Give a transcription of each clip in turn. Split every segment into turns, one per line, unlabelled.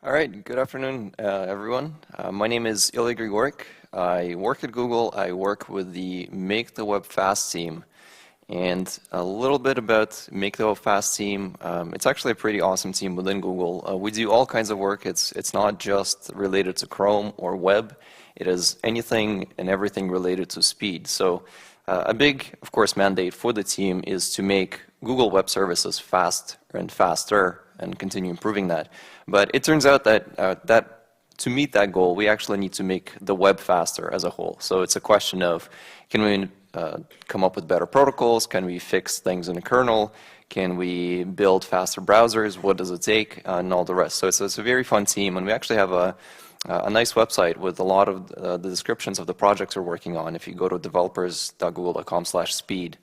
All right, good afternoon, everyone. My name is Ilya Grigorik. I work at Google. I work with the Make the Web Fast team. And a little bit about Make the Web Fast team. It's actually a pretty awesome team within Google. We do all kinds of work. It's not just related to Chrome or web. It is anything and everything related to speed. So a big, of course, mandate for the team is to make Google Web Services fast and faster and continue improving that. But it turns out that to meet that goal, we actually need to make the web faster as a whole. So it's a question of, can we come up with better protocols? Can we fix things in the kernel? Can we build faster browsers? What does it take? And all the rest. So it's a very fun team, and we actually have a nice website with a lot of the descriptions of the projects we're working on if you go to developers.google.com/speed.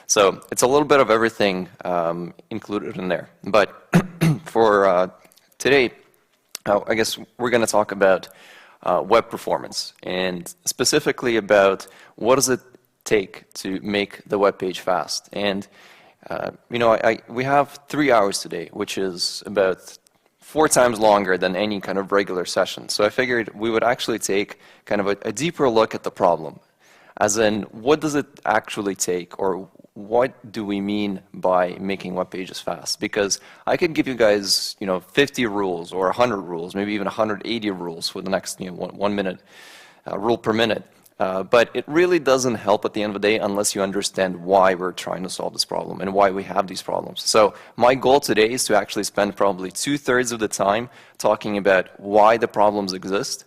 So it's a little bit of everything included in there. But for today, I guess we're going to talk about web performance, and specifically about what does it take to make the web page fast. And we have 3 hours today, which is about 4 times longer than any kind of regular session. So I figured we would actually take kind of a deeper look at the problem, as in what does it actually take, or what do we mean by making web pages fast? Because I could give you guys 50 rules or 100 rules, maybe even 180 rules for the next 1 minute, rule per minute. But it really doesn't help at the end of the day unless you understand why we're trying to solve this problem and why we have these problems. So my goal today is to actually spend probably 2/3 of the time talking about why the problems exist,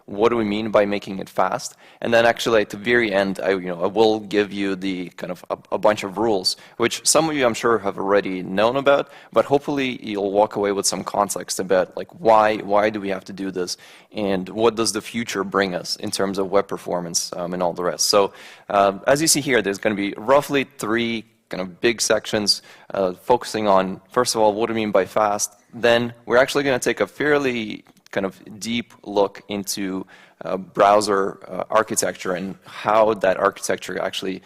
what do we mean by making it fast, and then actually at the very end, I will give you the kind of a bunch of rules, which some of you I'm sure have already known about, but hopefully you'll walk away with some context about like why do we have to do this, and what does the future bring us in terms of web performance and all the rest. So as you see here, there's going to be roughly 3 kind of big sections focusing on, first of all, what do we mean by fast. Then we're actually going to take a fairly kind of deep look into browser architecture and how that architecture actually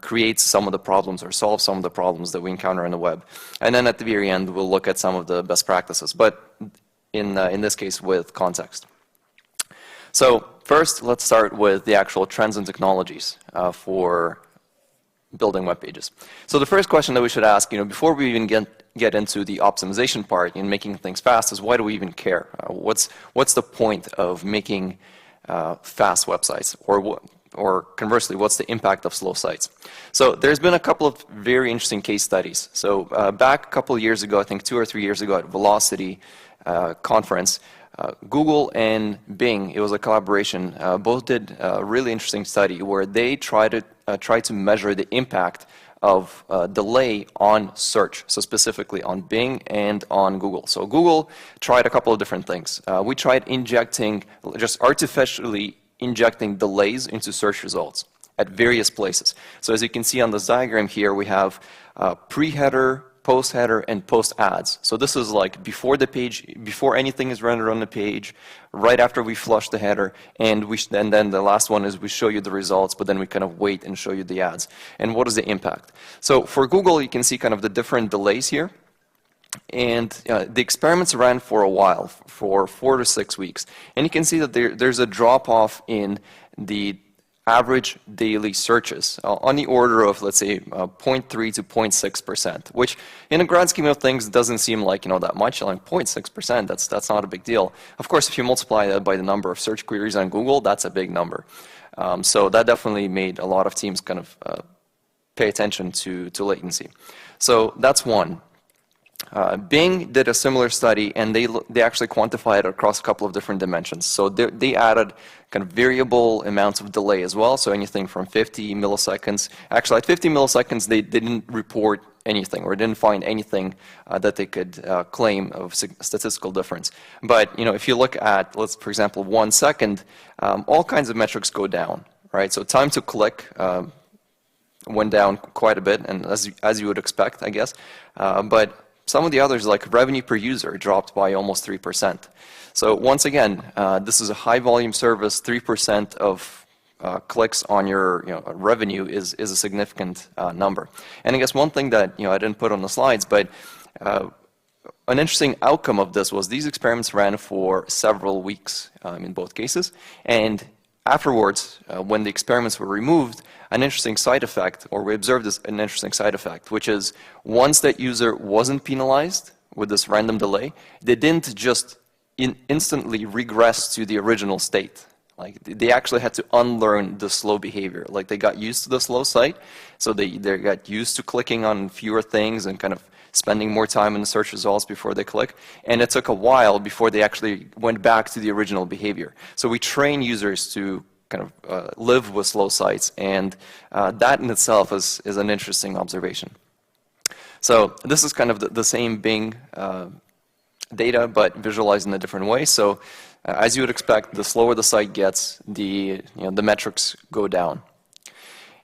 creates some of the problems or solves some of the problems that we encounter on the web. And then at the very end, we'll look at some of the best practices, but in this case with context. So first, let's start with the actual trends and technologies for building web pages. So the first question that we should ask, before we even get into the optimization part and making things fast, is why do we even care? What's the point of making fast websites, or conversely, what's the impact of slow sites? So there's been a couple of very interesting case studies. So back a couple of years ago, I think 2 or 3 years ago at Velocity conference, Google and Bing, it was a collaboration, both did a really interesting study where they tried to measure the impact of delay on search, so specifically on Bing and on Google. So Google tried a couple of different things. We tried just artificially injecting delays into search results at various places. So as you can see on this diagram here, we have pre-header, post-header, and post-ads. So this is like before the page, before anything is rendered on the page, right after we flush the header, and then the last one is we show you the results, but then we kind of wait and show you the ads. And what is the impact? So for Google, you can see kind of the different delays here. And the experiments ran for a while, for 4 to 6 weeks. And you can see that there's a drop-off in the average daily searches on the order of, let's say, 0.3 to 0.6%, which in a grand scheme of things doesn't seem like that much. Like 0.6%, that's not a big deal. Of course, if you multiply that by the number of search queries on Google, that's a big number. So that definitely made a lot of teams kind of pay attention to latency. So that's one. Bing did a similar study, and they actually quantified it across a couple of different dimensions. So they added kind of variable amounts of delay as well, so anything from 50 milliseconds. Actually, at 50 milliseconds, they didn't report anything or didn't find anything that they could claim of statistical difference. But if you look at, for example, 1 second, all kinds of metrics go down, right? So time to click went down quite a bit, and as you would expect, I guess. But some of the others, like revenue per user, dropped by almost 3%. So once again, this is a high volume service. 3% of clicks on your revenue is a significant number. And I guess one thing that I didn't put on the slides, but an interesting outcome of this was these experiments ran for several weeks in both cases, and afterwards, when the experiments were removed, an interesting side effect, or we observed an interesting side effect, which is once that user wasn't penalized with this random delay, they didn't just instantly regress to the original state. Like they actually had to unlearn the slow behavior. Like they got used to the slow site, so they got used to clicking on fewer things and kind of spending more time in the search results before they click. And it took a while before they actually went back to the original behavior. So we train users to kind of live with slow sites, and that in itself is an interesting observation. So this is kind of the same Bing data, but visualized in a different way. So as you would expect, the slower the site gets, the metrics go down.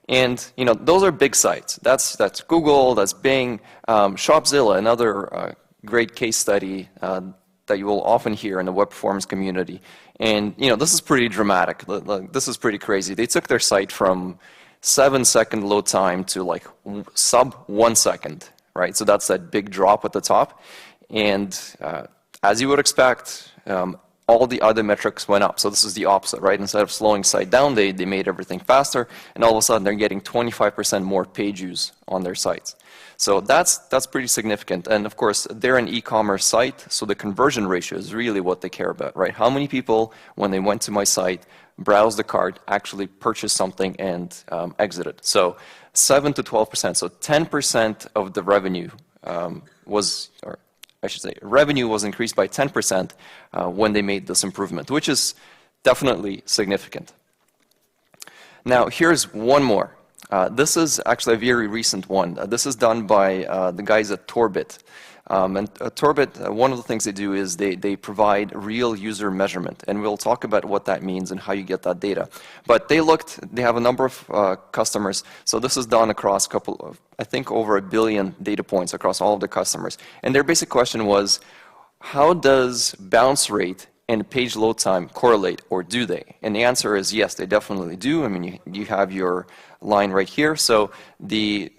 And those are big sites. That's Google, that's Bing, Shopzilla, another great case study that you will often hear in the web performance community. And this is pretty dramatic. This is pretty crazy. They took their site from 7-second load time to like sub 1 second, right? So that's that big drop at the top. And as you would expect, all the other metrics went up. So this is the opposite, right? Instead of slowing site down, they made everything faster, and all of a sudden they're getting 25% more page views on their sites. So that's pretty significant. And of course, they're an e-commerce site, so the conversion ratio is really what they care about, right? How many people, when they went to my site, browsed the cart, actually purchased something and exited? So 7 to 12%. So 10% of the revenue revenue was increased by 10% when they made this improvement, which is definitely significant. Now, here's one more. This is actually a very recent one. This is done by the guys at Torbit. And Torbit, one of the things they do is they provide real user measurement, and we'll talk about what that means and how you get that data. But they have a number of customers, so this is done across I think over 1 billion data points across all of the customers. And their basic question was, how does bounce rate and page load time correlate, or do they? And the answer is yes, they definitely do. I mean, you have your line right here, so the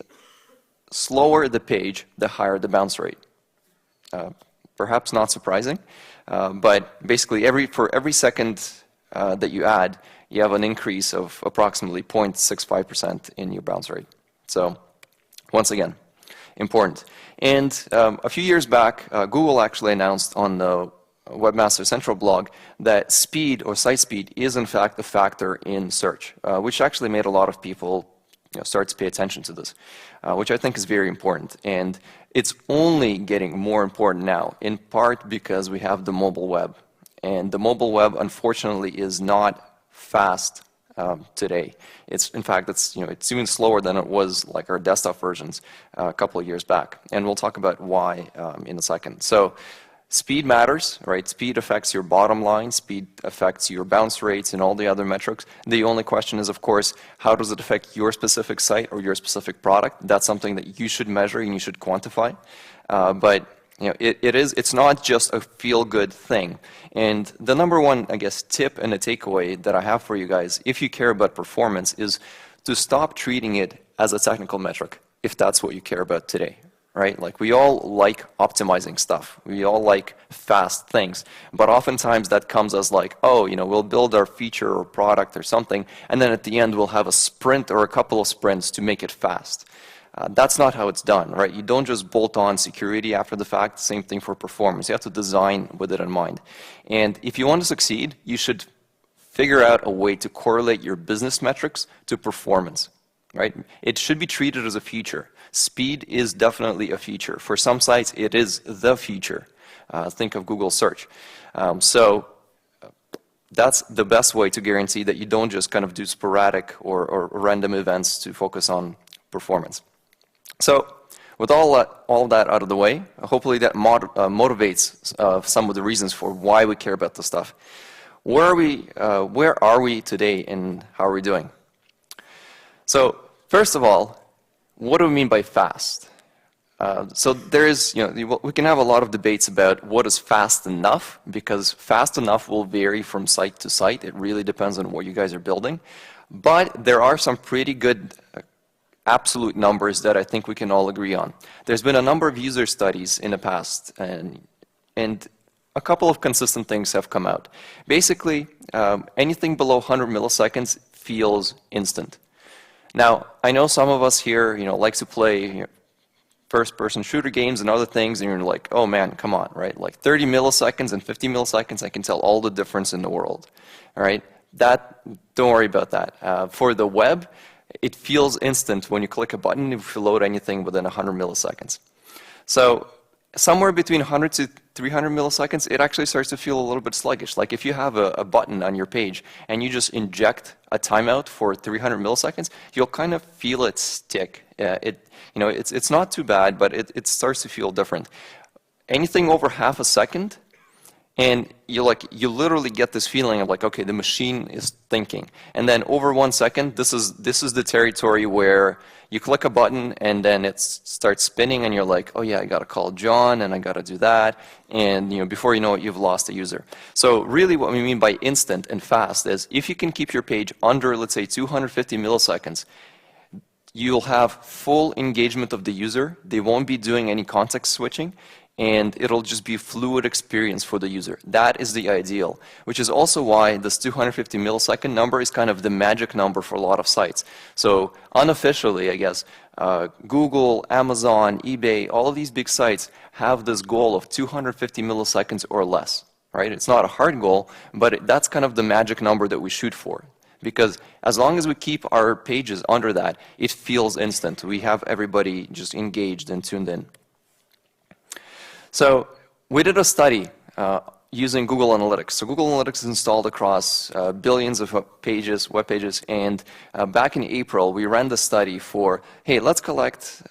slower the page, the higher the bounce rate. Perhaps not surprising, but basically for every second that you add, you have an increase of approximately 0.65% in your bounce rate. So once again, important. And a few years back, Google actually announced on the Webmaster Central blog that speed or site speed is in fact a factor in search, which actually made a lot of people start to pay attention to this, which I think is very important. And it's only getting more important now, in part because we have the mobile web. And the mobile web, unfortunately, is not fast today. In fact, it's even slower than it was like our desktop versions a couple of years back. And we'll talk about why in a second. So speed matters, right? Speed affects your bottom line. Speed affects your bounce rates and all the other metrics. The only question is, of course, how does it affect your specific site or your specific product? That's something that you should measure and you should quantify. But it's not just a feel-good thing. And the number one, I guess, tip and a takeaway that I have for you guys, if you care about performance, is to stop treating it as a technical metric, if that's what you care about today. Right? Like we all like optimizing stuff. We all like fast things. But oftentimes that comes as like, oh, we'll build our feature or product or something, and then at the end we'll have a sprint or a couple of sprints to make it fast. That's not how it's done, right? You don't just bolt on security after the fact. Same thing for performance. You have to design with it in mind. And if you want to succeed, you should figure out a way to correlate your business metrics to performance. Right? It should be treated as a feature. Speed is definitely a feature. For some sites, it is the feature. Think of Google search. So that's the best way to guarantee that you don't just kind of do sporadic or random events to focus on performance. So with all of that out of the way, hopefully that motivates some of the reasons for why we care about this stuff. Where are we today and how are we doing? So first of all, what do we mean by fast? So there is, we can have a lot of debates about what is fast enough, because fast enough will vary from site to site. It really depends on what you guys are building. But there are some pretty good absolute numbers that I think we can all agree on. There's been a number of user studies in the past, and a couple of consistent things have come out. Basically, anything below 100 milliseconds feels instant. Now, I know some of us here, like to play first-person shooter games and other things, and you're like, oh man, come on, right? Like 30 milliseconds and 50 milliseconds, I can tell all the difference in the world, all right? Don't worry about that. For the web, it feels instant when you click a button if you load anything within 100 milliseconds. So somewhere between 100 to 300 milliseconds, it actually starts to feel a little bit sluggish. Like if you have a button on your page and you just inject a timeout for 300 milliseconds, you'll kind of feel it stick. It's not too bad, but it starts to feel different. Anything over half a second, and you literally get this feeling of like, okay, the machine is thinking. And then over 1 second, this is the territory where you click a button and then it starts spinning and you're like, oh yeah, I gotta call John and I gotta do that. And before you know it, you've lost a user. So really what we mean by instant and fast is if you can keep your page under, let's say, 250 milliseconds, you'll have full engagement of the user. They won't be doing any context switching, and it'll just be a fluid experience for the user. That is the ideal, which is also why this 250 millisecond number is kind of the magic number for a lot of sites. So unofficially, I guess, Google, Amazon, eBay, all of these big sites have this goal of 250 milliseconds or less, right? It's not a hard goal, but that's kind of the magic number that we shoot for. Because as long as we keep our pages under that, it feels instant. We have everybody just engaged and tuned in. So we did a study using Google Analytics. So Google Analytics is installed across billions of pages, web pages, and back in April, we ran the study for, hey, let's collect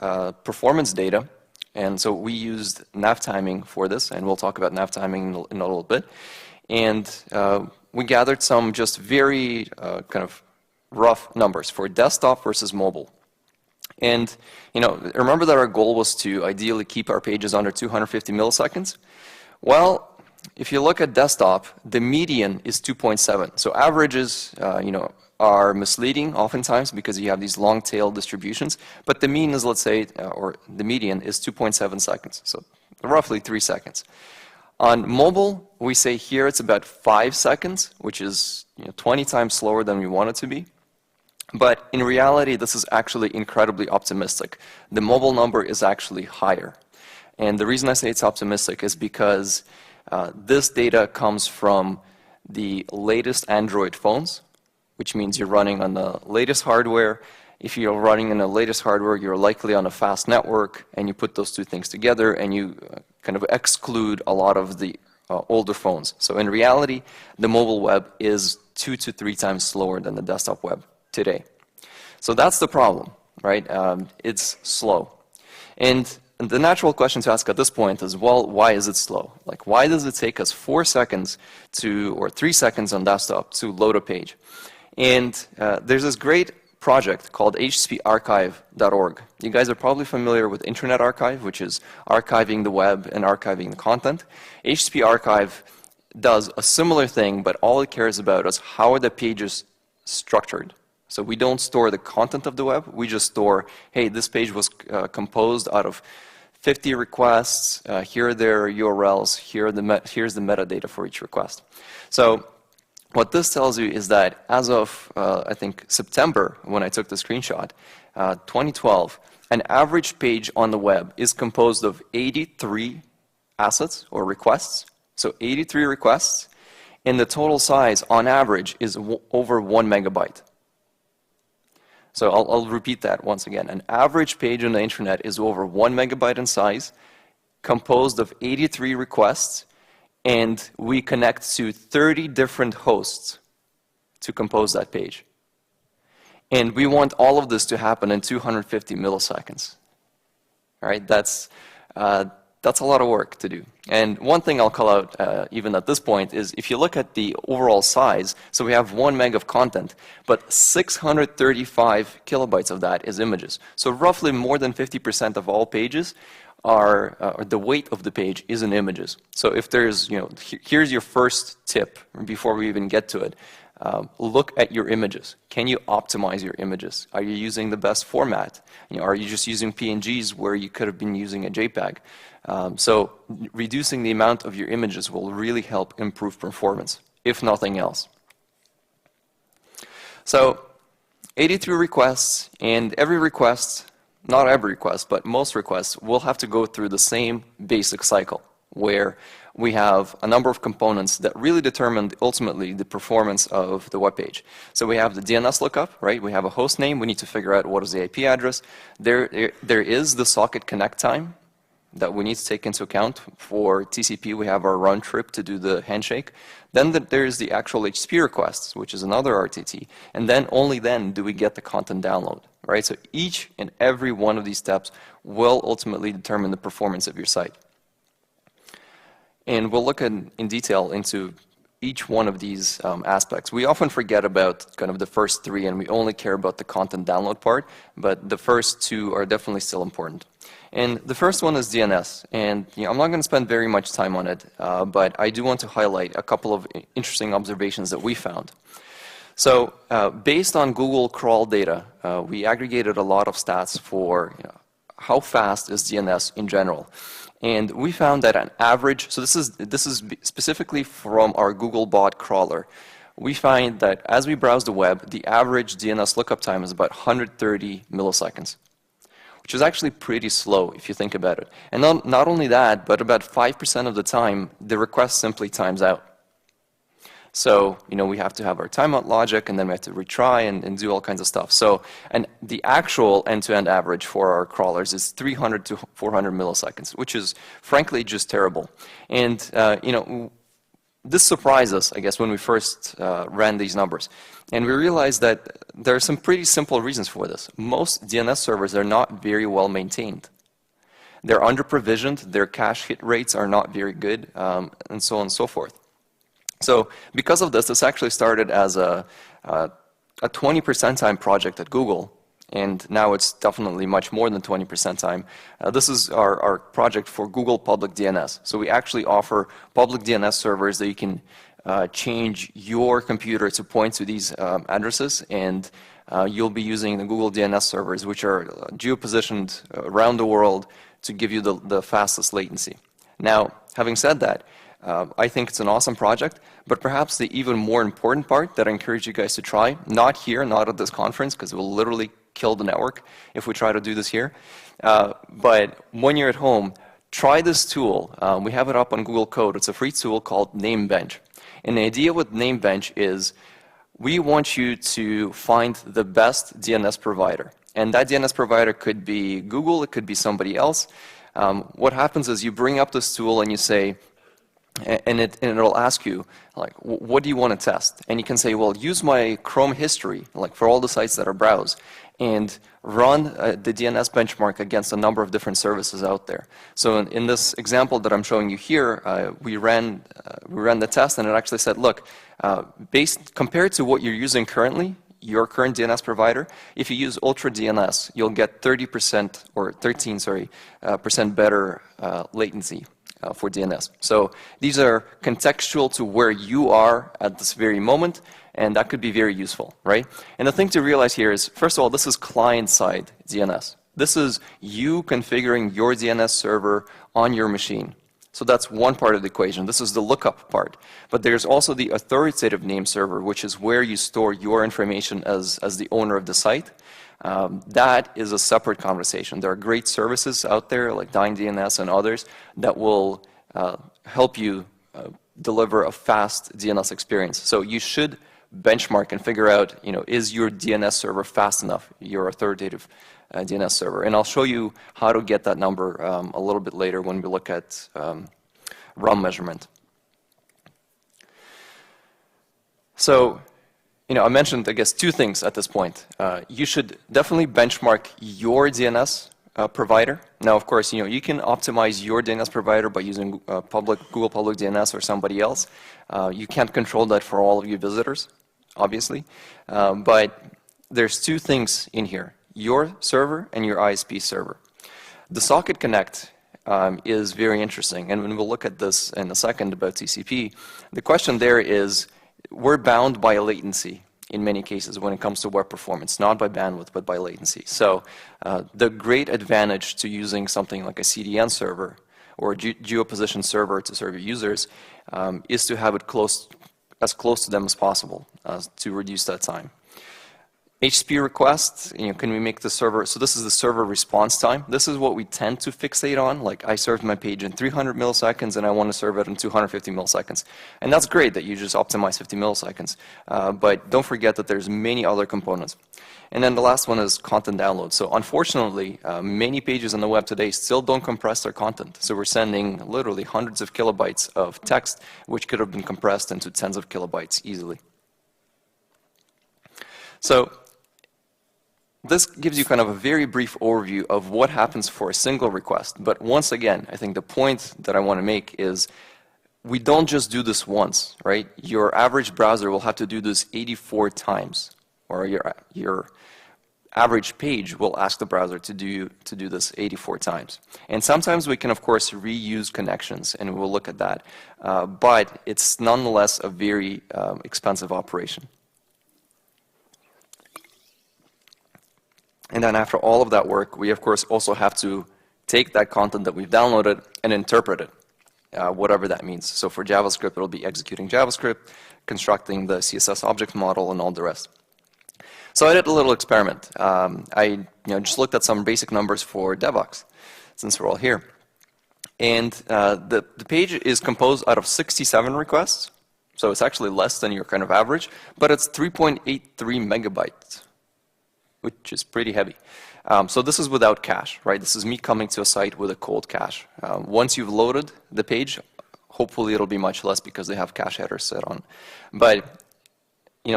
performance data. And so we used nav timing for this, and we'll talk about nav timing in a little bit. And we gathered some just very kind of rough numbers for desktop versus mobile. And remember that our goal was to ideally keep our pages under 250 milliseconds? Well, if you look at desktop, the median is 2.7. So averages, are misleading oftentimes because you have these long tail distributions. But the mean is, let's say, or the median is 2.7 seconds. So roughly 3 seconds. On mobile, we say here it's about 5 seconds, which is 20 times slower than we want it to be. But in reality, this is actually incredibly optimistic. The mobile number is actually higher. And the reason I say it's optimistic is because this data comes from the latest Android phones, which means you're running on the latest hardware. If you're running on the latest hardware, you're likely on a fast network, and you put those two things together, and you kind of exclude a lot of the older phones. So in reality, the mobile web is 2 to 3 times slower than the desktop web today. So that's the problem, right? It's slow. And the natural question to ask at this point is, well, why is it slow? Like, why does it take us 4 seconds or 3 seconds on desktop to load a page? And there's this great project called hsparchive.org. You guys are probably familiar with Internet Archive, which is archiving the web and archiving the content. HSP Archive does a similar thing, but all it cares about is how are the pages structured. So we don't store the content of the web, we just store, hey, this page was composed out of 50 requests, here are their URLs, here's the metadata for each request. So what this tells you is that as of, I think, September, when I took the screenshot, 2012, an average page on the web is composed of 83 assets or requests. So 83 requests, and the total size on average is over 1 megabyte. So I'll repeat that once again. An average page on the internet is over 1 megabyte in size, composed of 83 requests, and we connect to 30 different hosts to compose that page. And we want all of this to happen in 250 milliseconds. All right, that's a lot of work to do. And one thing I'll call out, even at this point, is if you look at the overall size, so we have 1 meg of content, but 635 kilobytes of that is images. So roughly more than 50% of all pages are, or the weight of the page is in images. So if there's, here's your first tip before we even get to it. look at your images. Can you optimize your images? Are you using the best format? Are you just using PNGs where you could have been using a JPEG? So reducing the amount of your images will really help improve performance, if nothing else. So 83 requests, and every request, not every request, but most requests will have to go through the same basic cycle, where we have a number of components that really determine ultimately the performance of the web page. So we have the DNS lookup, right? We have a host name. We need to figure out what is the IP address. There is the socket connect time that we need to take into account. For TCP, we have our round trip to do the handshake. Then there's the actual HTTP requests, which is another RTT. And then only then do we get the content download, right? So each and every one of these steps will ultimately determine the performance of your site. And we'll look in detail into each one of these aspects. We often forget about kind of the first three, and we only care about the content download part, but the first two are definitely still important. And the first one is DNS, and I'm not going to spend very much time on it, but I do want to highlight a couple of interesting observations that we found. So based on Google crawl data, we aggregated a lot of stats for how fast is DNS in general. And we found that an average, so this is specifically from our Google bot crawler. We find that as we browse the web, the average DNS lookup time is about 130 milliseconds, which is actually pretty slow if you think about it. And not only that, but about 5% of the time, the request simply times out. So, we have to have our timeout logic, and then we have to retry and do all kinds of stuff. So, and the actual end-to-end average for our crawlers is 300 to 400 milliseconds, which is frankly just terrible. And, this surprised us, I guess, when we first ran these numbers. And we realized that there are some pretty simple reasons for this. Most DNS servers are not very well maintained. They're under-provisioned, their cache hit rates are not very good, and so on and so forth. So because of this actually started as a 20% time project at Google, and now it's definitely much more than 20% time. This is our project for Google Public DNS. So we actually offer public DNS servers that you can change your computer to point to these addresses, and you'll be using the Google DNS servers, which are geo-positioned around the world to give you the fastest latency. Now, having said that, I think it's an awesome project, but perhaps the even more important part that I encourage you guys to try, not here, not at this conference, because it will literally kill the network if we try to do this here, but when you're at home, try this tool. We have it up on Google Code. It's a free tool called NameBench. And the idea with NameBench is we want you to find the best DNS provider. And that DNS provider could be Google, it could be somebody else. What happens is you bring up this tool and you say, and it'll ask you, like, what do you want to test? And you can say, well, use my Chrome history, like for all the sites that are browsed, and run the DNS benchmark against a number of different services out there. So in this example that I'm showing you here, we ran the test, and it actually said, look, compared to what you're using currently, your current DNS provider, if you use Ultra DNS, you'll get 30% or 13% better latency for DNS. So these are contextual to where you are at this very moment, and that could be very useful, right? And the thing to realize here is, first of all, this is client-side DNS. This is you configuring your DNS server on your machine. So that's one part of the equation. This is the lookup part. But there's also the authoritative name server, which is where you store your information as the owner of the site. That is a separate conversation. There are great services out there like DynaDNS and others that will help you deliver a fast DNS experience. So you should benchmark and figure out, is your DNS server fast enough, your authoritative DNS server. And I'll show you how to get that number a little bit later when we look at RUM measurement. So, I mentioned, I guess, two things at this point. You should definitely benchmark your DNS provider. Now, of course, you can optimize your DNS provider by using Google Public DNS or somebody else. You can't control that for all of your visitors, obviously. But there's two things in here: your server and your ISP server. The socket connect is very interesting, and we'll look at this in a second about TCP. The question there is, we're bound by latency in many cases when it comes to web performance, not by bandwidth, but by latency. So the great advantage to using something like a CDN server or a geoposition server to serve your users is to have it as close to them as possible to reduce that time. HTTP requests, can we make the server, so this is the server response time. This is what we tend to fixate on, like I served my page in 300 milliseconds and I want to serve it in 250 milliseconds. And that's great that you just optimize 50 milliseconds, but don't forget that there's many other components. And then the last one is content download. So unfortunately, many pages on the web today still don't compress their content. So we're sending literally hundreds of kilobytes of text, which could have been compressed into tens of kilobytes easily. So this gives you kind of a very brief overview of what happens for a single request. But once again, I think the point that I want to make is we don't just do this once, right? Your average browser will have to do this 84 times, or your average page will ask the browser to do this 84 times. And sometimes we can, of course, reuse connections, and we'll look at that. But it's nonetheless a very expensive operation. And then after all of that work, we of course also have to take that content that we've downloaded and interpret it, whatever that means. So for JavaScript, it'll be executing JavaScript, constructing the CSS object model, and all the rest. So I did a little experiment. I just looked at some basic numbers for DevBox, since we're all here. And the page is composed out of 67 requests. So it's actually less than your kind of average, but it's 3.83 megabytes. Which is pretty heavy. So this is without cache, right? This is me coming to a site with a cold cache. Once you've loaded the page, hopefully it'll be much less because they have cache headers set on. But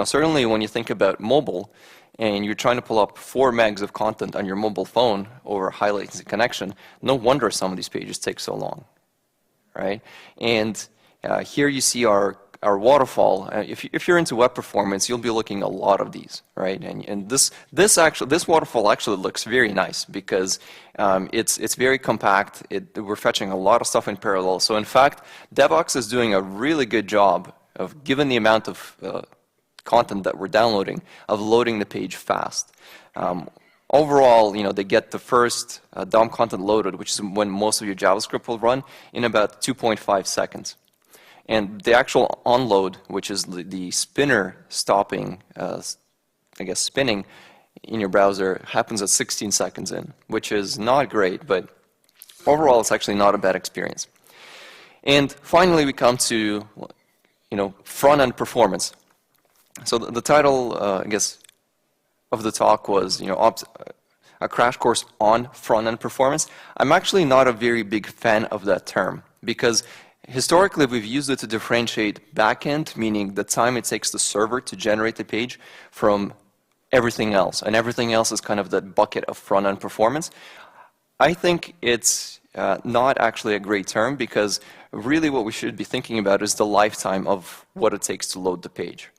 certainly when you think about mobile and you're trying to pull up 4 megs of content on your mobile phone over a high latency connection, no wonder some of these pages take so long, right? And here you see our waterfall. If you're into web performance, you'll be looking at a lot of these, right? And this waterfall actually looks very nice because it's very compact. We're fetching a lot of stuff in parallel. So in fact, DevBox is doing a really good job of, given the amount of content that we're downloading, of loading the page fast. Overall, they get the first DOM content loaded, which is when most of your JavaScript will run, in about 2.5 seconds. And the actual onload, which is the spinner stopping, spinning in your browser, happens at 16 seconds in, which is not great, but overall it's actually not a bad experience. And finally we come to front-end performance. So the title, of the talk was a crash course on front-end performance. I'm actually not a very big fan of that term because historically, we've used it to differentiate backend, meaning the time it takes the server to generate the page, from everything else. And everything else is kind of that bucket of front-end performance. I think it's not actually a great term because really what we should be thinking about is the lifetime of what it takes to load the page.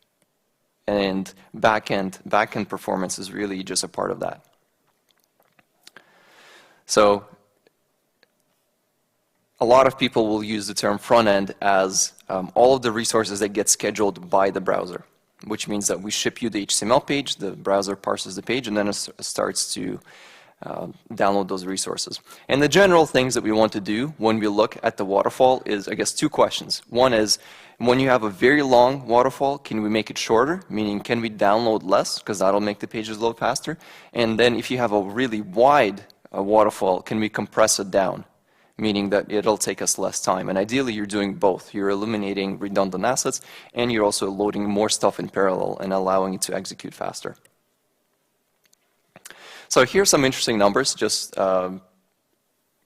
And backend performance is really just a part of that. So a lot of people will use the term front end as all of the resources that get scheduled by the browser, which means that we ship you the HTML page, the browser parses the page, and then it starts to download those resources. And the general things that we want to do when we look at the waterfall is, 2 questions. One is, when you have a very long waterfall, can we make it shorter? Meaning, can we download less? Because that'll make the pages load faster. And then if you have a really wide waterfall, can we compress it down? Meaning that it'll take us less time. And ideally, you're doing both. You're eliminating redundant assets, and you're also loading more stuff in parallel and allowing it to execute faster. So here's some interesting numbers, just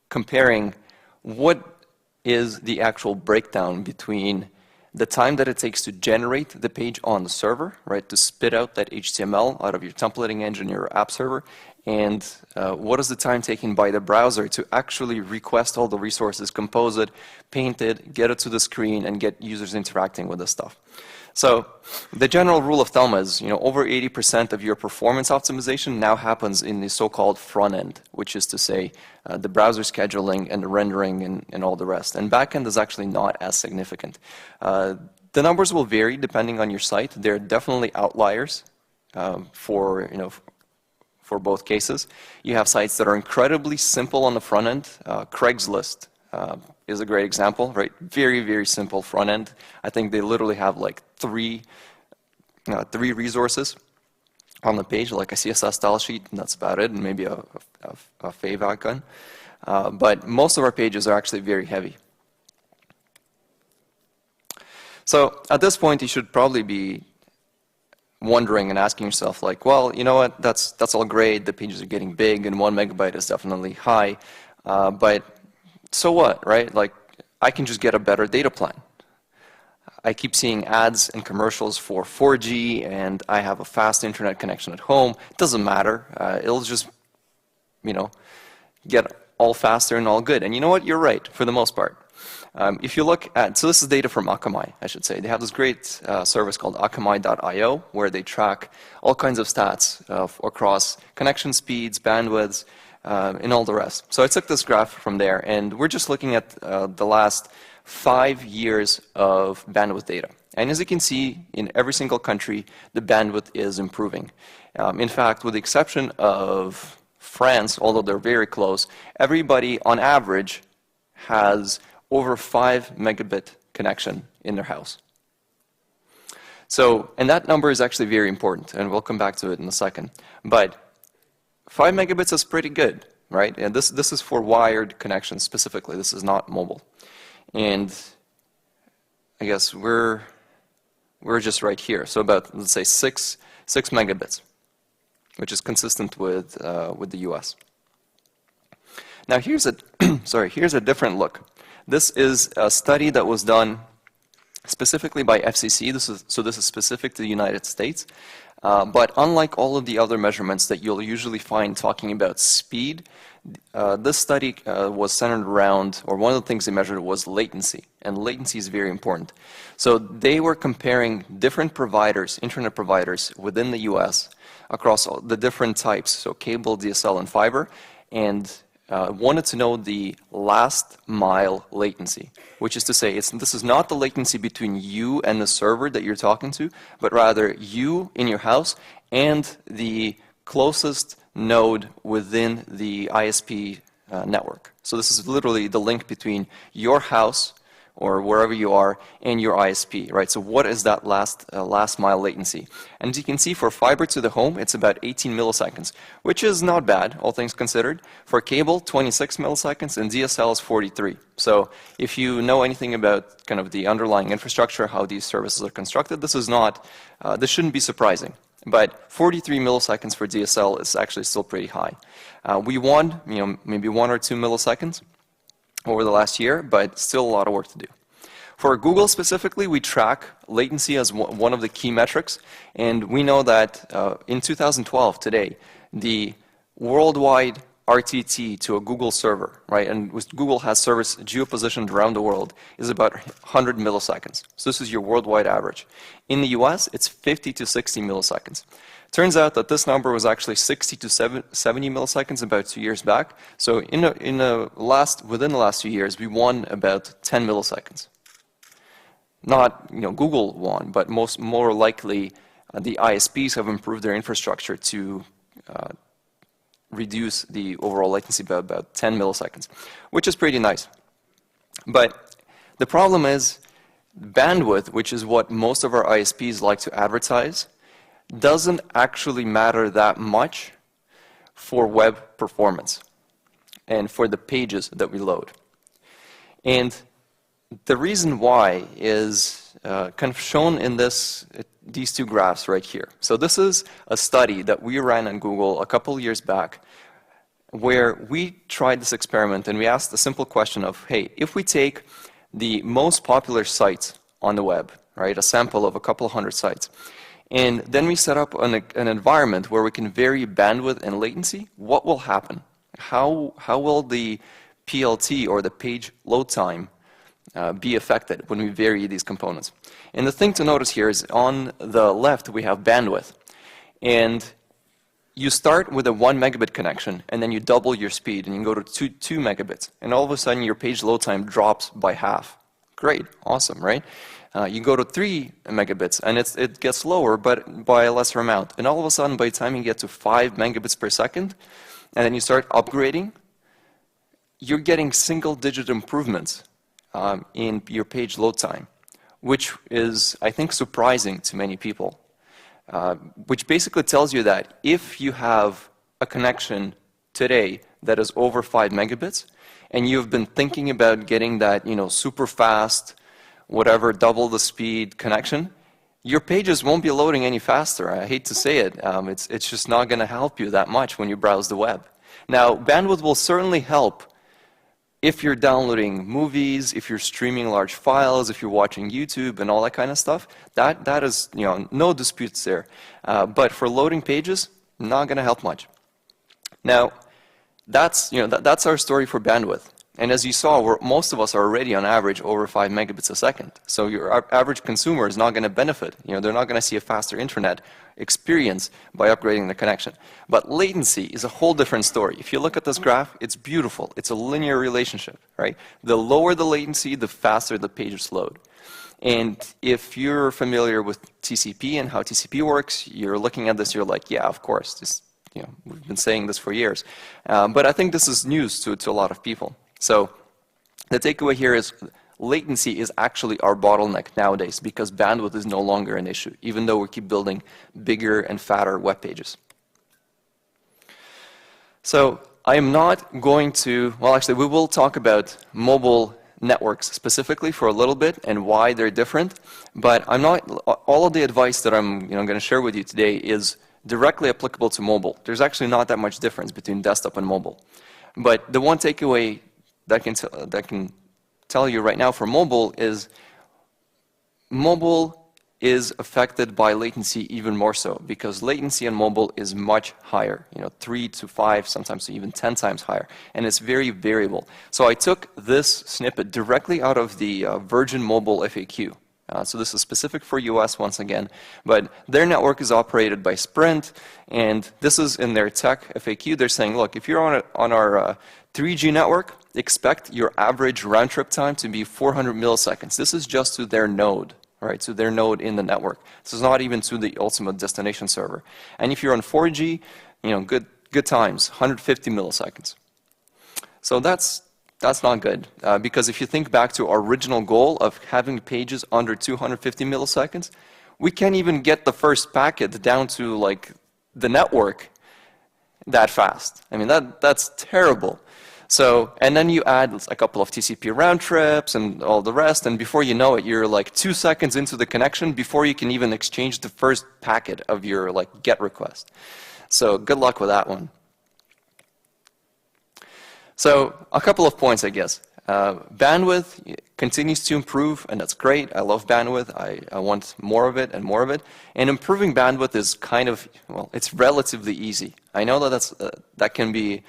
comparing what is the actual breakdown between the time that it takes to generate the page on the server, right, to spit out that HTML out of your templating engine, your app server, and what is the time taken by the browser to actually request all the resources, compose it, paint it, get it to the screen, and get users interacting with this stuff. So the general rule of thumb is, over 80% of your performance optimization now happens in the so-called front end, which is to say the browser scheduling and the rendering and all the rest. And backend is actually not as significant. The numbers will vary depending on your site. There are definitely outliers for both cases. You have sites that are incredibly simple on the front end. Craigslist is a great example, right? Very, very simple front end. I think they literally have like three resources on the page, like a CSS style sheet, and that's about it, and maybe a fave icon. But most of our pages are actually very heavy. So at this point, you should probably be wondering and asking yourself, like, well, you know what, that's all great, the pages are getting big, and 1 megabyte is definitely high, but so what, right? Like, I can just get a better data plan. I keep seeing ads and commercials for 4G, and I have a fast internet connection at home. It doesn't matter. It'll just, get all faster and all good. And you know what? You're right, for the most part. If you look at, so this is data from Akamai, I should say. They have this great service called akamai.io, where they track all kinds of stats across connection speeds, bandwidths, and all the rest. So I took this graph from there, and we're just looking at the last 5 years of bandwidth data. And as you can see, in every single country, the bandwidth is improving. In fact, with the exception of France, although they're very close, everybody on average has over 5 megabit connection in their house. So, and that number is actually very important, and we'll come back to it in a second. But 5 megabits is pretty good, right? And this is for wired connections specifically. This is not mobile. And I guess we're just right here. So about, let's say, 6 megabits, which is consistent with the US. Now here's a here's a different look. This is a study that was done specifically by FCC. This is specific to the United States. But unlike all of the other measurements that you'll usually find talking about speed, this study was centered around, or one of the things they measured was latency, and latency is very important. So they were comparing different providers, internet providers within the US across all the different types, so cable, DSL, and fiber, and wanted to know the last mile latency, which is to say, this is not the latency between you and the server that you're talking to, but rather you in your house and the closest node within the ISP network. So this is literally the link between your house or wherever you are and your ISP, right? So what is that last mile latency? And as you can see, for fiber to the home, it's about 18 milliseconds, which is not bad, all things considered. For cable, 26 milliseconds, and DSL is 43. So if you know anything about kind of the underlying infrastructure, how these services are constructed, this shouldn't be surprising. But 43 milliseconds for DSL is actually still pretty high. We won, maybe 1 or 2 milliseconds over the last year, but still a lot of work to do. For Google specifically, we track latency as one of the key metrics, and we know that in 2012, today, the worldwide RTT to a Google server, right, and Google has servers geopositioned around the world, is about 100 milliseconds. So this is your worldwide average. In the US, it's 50 to 60 milliseconds. Turns out that this number was actually 60 to 70 milliseconds about 2 years back. So within the last 2 years, we won about 10 milliseconds. Not, Google won, but more likely the ISPs have improved their infrastructure to reduce the overall latency by about 10 milliseconds, which is pretty nice. But the problem is bandwidth, which is what most of our ISPs like to advertise, doesn't actually matter that much for web performance and for the pages that we load. And the reason why is kind of shown in these two graphs right here. So this is a study that we ran on Google a couple of years back where we tried this experiment and we asked the simple question of, hey, if we take the most popular sites on the web, right, a sample of a couple of hundred sites, and then we set up an environment where we can vary bandwidth and latency, what will happen? How will the PLT, or the page load time, be affected when we vary these components? And the thing to notice here is on the left we have bandwidth. And you start with a 1 megabit connection, and then you double your speed, and you go to 2 megabits. And all of a sudden your page load time drops by half. Great, awesome, right? You go to 3 megabits, and it gets lower, but by a lesser amount. And all of a sudden, by the time you get to 5 megabits per second, and then you start upgrading, you're getting single-digit improvements in your page load time, which is, I think, surprising to many people. Which basically tells you that if you have a connection today that is over 5 megabits, and you've been thinking about getting that, super fast, whatever, double the speed connection, your pages won't be loading any faster. I hate to say it. It's just not going to help you that much when you browse the web. Now, bandwidth will certainly help if you're downloading movies, if you're streaming large files, if you're watching YouTube and all that kind of stuff. That is, no disputes there. But for loading pages, not going to help much. Now, that's our story for bandwidth. And as you saw, most of us are already on average over 5 megabits a second. So your average consumer is not going to benefit. They're not going to see a faster internet experience by upgrading the connection. But latency is a whole different story. If you look at this graph, it's beautiful. It's a linear relationship, right? The lower the latency, the faster the pages load. And if you're familiar with TCP and how TCP works, you're looking at this, you're like, yeah, of course. This, we've been saying this for years. But I think this is news to a lot of people. So the takeaway here is latency is actually our bottleneck nowadays because bandwidth is no longer an issue, even though we keep building bigger and fatter web pages. So I am not going to, well, actually, we will talk about mobile networks specifically for a little bit and why they're different, but I'm not, all of the advice that I'm going to share with you today is directly applicable to mobile. There's actually not that much difference between desktop and mobile. But the one takeaway that can tell you right now for mobile is affected by latency even more so because latency on mobile is much higher, 3 to 5, sometimes even 10 times higher, and it's very variable. So I took this snippet directly out of the Virgin Mobile FAQ. So this is specific for US once again, but their network is operated by Sprint, and this is in their tech FAQ. They're saying, look, if you're on our 3G network, expect your average round trip time to be 400 milliseconds. This is just to their node, right? To their node in the network. This is not even to the ultimate destination server. And if you're on 4G, good times, 150 milliseconds. So that's not good, because if you think back to our original goal of having pages under 250 milliseconds, we can't even get the first packet down to like the network that fast. I mean, that's terrible. So, and then you add a couple of TCP round trips and all the rest, and before you know it, you're like 2 seconds into the connection before you can even exchange the first packet of your GET request. So good luck with that one. So a couple of points, I guess. Bandwidth continues to improve, and that's great. I love bandwidth. I want more of it and more of it. And improving bandwidth is kind of, well, it's relatively easy. I know that that can be,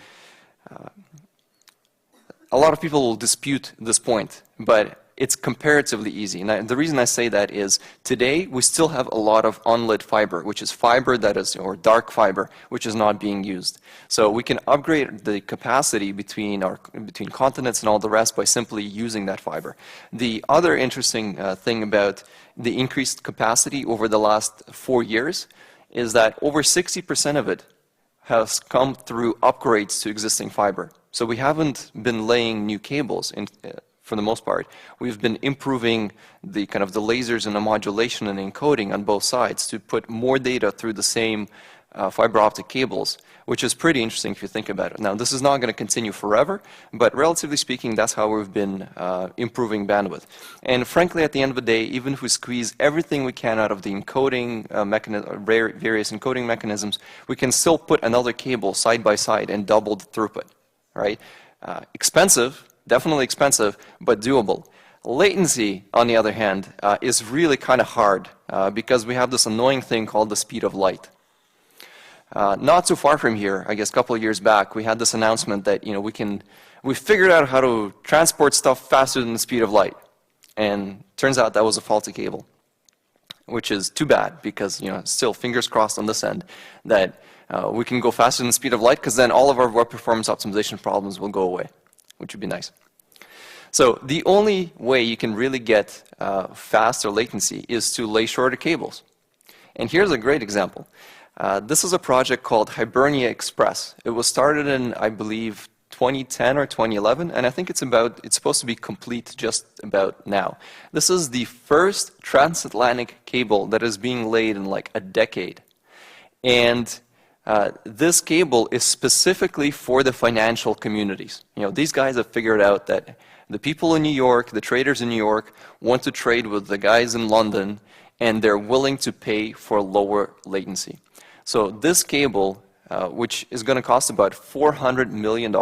a lot of people will dispute this point, but it's comparatively easy. And the reason I say that is today we still have a lot of unlit fiber, which is fiber that is, or dark fiber, which is not being used. So we can upgrade the capacity between continents and all the rest by simply using that fiber. The other interesting thing about the increased capacity over the last 4 years is that over 60% of it has come through upgrades to existing fiber. So we haven't been laying new cables for the most part. We've been improving the kind of the lasers and the modulation and encoding on both sides to put more data through the same fiber optic cables, which is pretty interesting if you think about it. Now, this is not going to continue forever, but relatively speaking, that's how we've been improving bandwidth. And frankly, at the end of the day, even if we squeeze everything we can out of the encoding various encoding mechanisms, we can still put another cable side by side and double the throughput, right? Expensive, definitely expensive, but doable. Latency, on the other hand, is really kind of hard because we have this annoying thing called the speed of light. Not too far from here, I guess a couple of years back, we had this announcement that we figured out how to transport stuff faster than the speed of light. And turns out that was a faulty cable, which is too bad because still fingers crossed on this end that we can go faster than the speed of light because then all of our web performance optimization problems will go away, which would be nice. So the only way you can really get faster latency is to lay shorter cables. And here's a great example. This is a project called Hibernia Express. It was started in, I believe, 2010 or 2011, and I think it's supposed to be complete just about now. This is the first transatlantic cable that is being laid in like a decade. And this cable is specifically for the financial communities. You know, these guys have figured out that the people in New York, the traders in New York, want to trade with the guys in London, and they're willing to pay for lower latency. So this cable, which is going to cost about $400 million,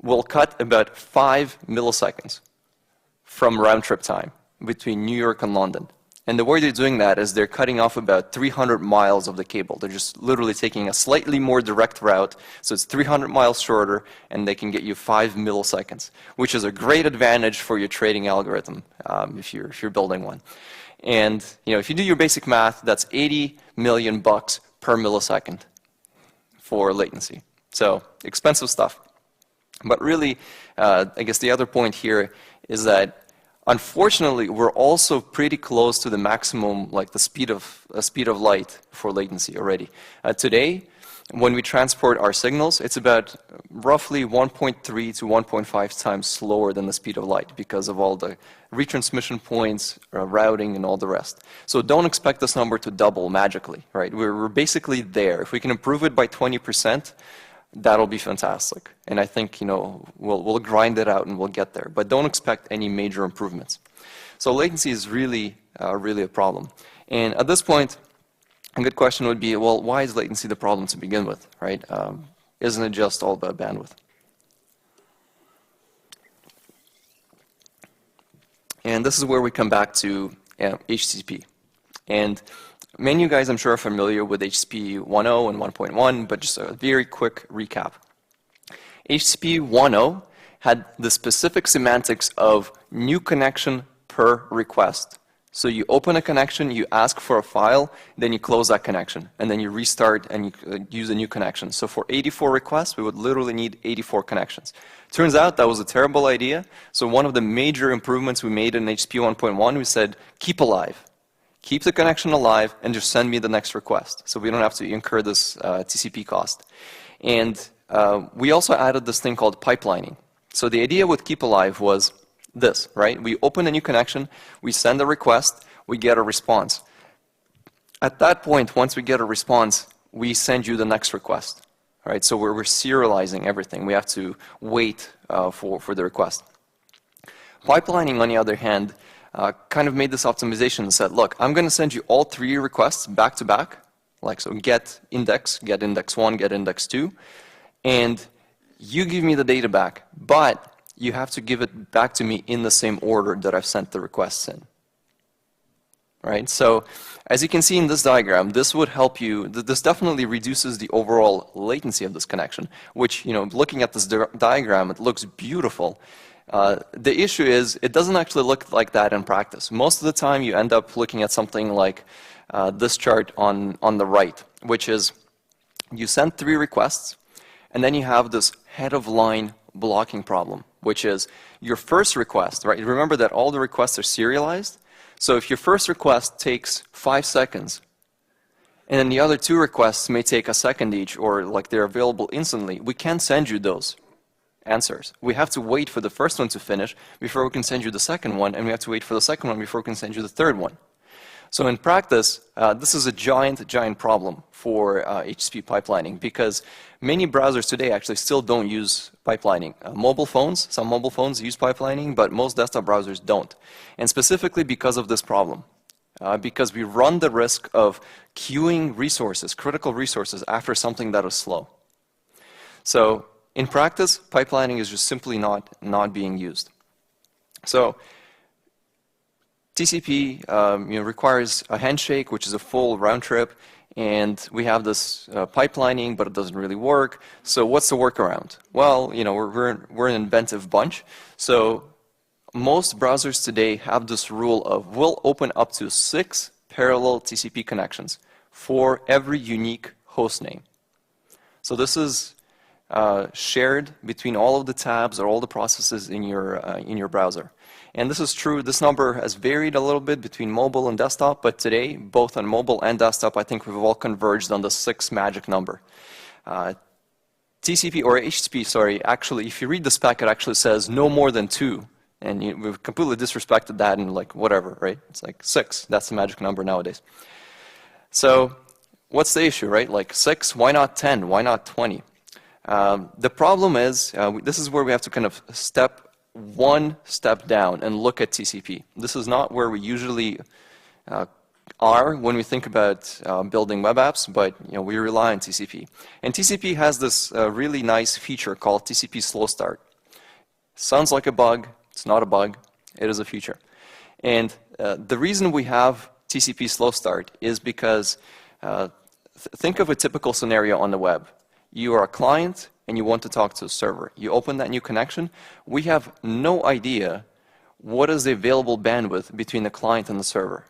will cut about 5 milliseconds from round-trip time between New York and London. And the way they're doing that is they're cutting off about 300 miles of the cable. They're just literally taking a slightly more direct route, so it's 300 miles shorter, and they can get you 5 milliseconds, which is a great advantage for your trading algorithm if you're building one. And you know, if you do your basic math, that's $80 million per millisecond for latency. So expensive stuff. But really, I guess the other point here is that unfortunately, we're also pretty close to the maximum, like the speed of light for latency already. Today, when we transport our signals, it's about roughly 1.3 to 1.5 times slower than the speed of light because of all the retransmission points, routing, and all the rest. So don't expect this number to double magically, right? We're basically there. If we can improve it by 20%, that'll be fantastic. And I think, you know, we'll grind it out and we'll get there. But don't expect any major improvements. So latency is really, really a problem. And at this point, a good question would be, well, why is latency the problem to begin with, right? Isn't it just all about bandwidth? And this is where we come back to HTTP. And many of you guys, I'm sure, are familiar with HTTP 1.0 and 1.1, but just a very quick recap. HTTP 1.0 had the specific semantics of new connection per request. So you open a connection, you ask for a file, then you close that connection, and then you restart and you use a new connection. So for 84 requests, we would literally need 84 connections. Turns out that was a terrible idea. So one of the major improvements we made in HTTP 1.1, we said, keep alive. Keep the connection alive and just send me the next request. So we don't have to incur this TCP cost. And we also added this thing called pipelining. So the idea with keep alive was this, right? We open a new connection, we send a request, we get a response. At that point, once we get a response, we send you the next request, right? So we're serializing everything. We have to wait for the request. Pipelining, on the other hand, kind of made this optimization and said, look, I'm going to send you all 3 requests back to back, like so get index 1, get index 2, and you give me the data back, but you have to give it back to me in the same order that I've sent the requests in. Right? So as you can see in this diagram, this would help you, this definitely reduces the overall latency of this connection, which, you know, looking at this diagram, it looks beautiful. The issue is it doesn't actually look like that in practice. Most of the time you end up looking at something like this chart on the right, which is you send 3 requests, and then you have this head of line blocking problem, which is your first request, right? Remember that all the requests are serialized. So if your first request takes 5 seconds, and then the other 2 requests may take a second each, or like they're available instantly, we can't send you those answers. We have to wait for the first one to finish before we can send you the second one, and we have to wait for the second one before we can send you the third one. So in practice, this is a giant problem for HTTP pipelining, because many browsers today actually still don't use pipelining. Some mobile phones use pipelining, but most desktop browsers don't. And specifically because of this problem. Because we run the risk of queuing resources, critical resources, after something that is slow. So in practice, pipelining is just simply not being used. So TCP requires a handshake, which is a full round trip, and we have this pipelining, but it doesn't really work. So what's the workaround? Well, you know, we're an inventive bunch. So most browsers today have this rule of we'll open up to 6 parallel TCP connections for every unique host name. So this is shared between all of the tabs or all the processes in your browser. And this is true. This number has varied a little bit between mobile and desktop, but today, both on mobile and desktop, I think we've all converged on the 6 magic number. TCP, or HSP, sorry, actually, if you read the spec, it actually says no more than 2. And we've completely disrespected that and like whatever, right? It's like 6. That's the magic number nowadays. So what's the issue, right? Like 6, why not 10? Why not 20? The problem is, this is where we have to kind of one step down and look at TCP. This is not where we usually are when we think about building web apps, but we rely on TCP. And TCP has this really nice feature called TCP Slow Start. Sounds like a bug. It's not a bug. It is a feature. And the reason we have TCP Slow Start is because think of a typical scenario on the web. You are a client and you want to talk to a server. You open that new connection. We have no idea what is the available bandwidth between the client and the server.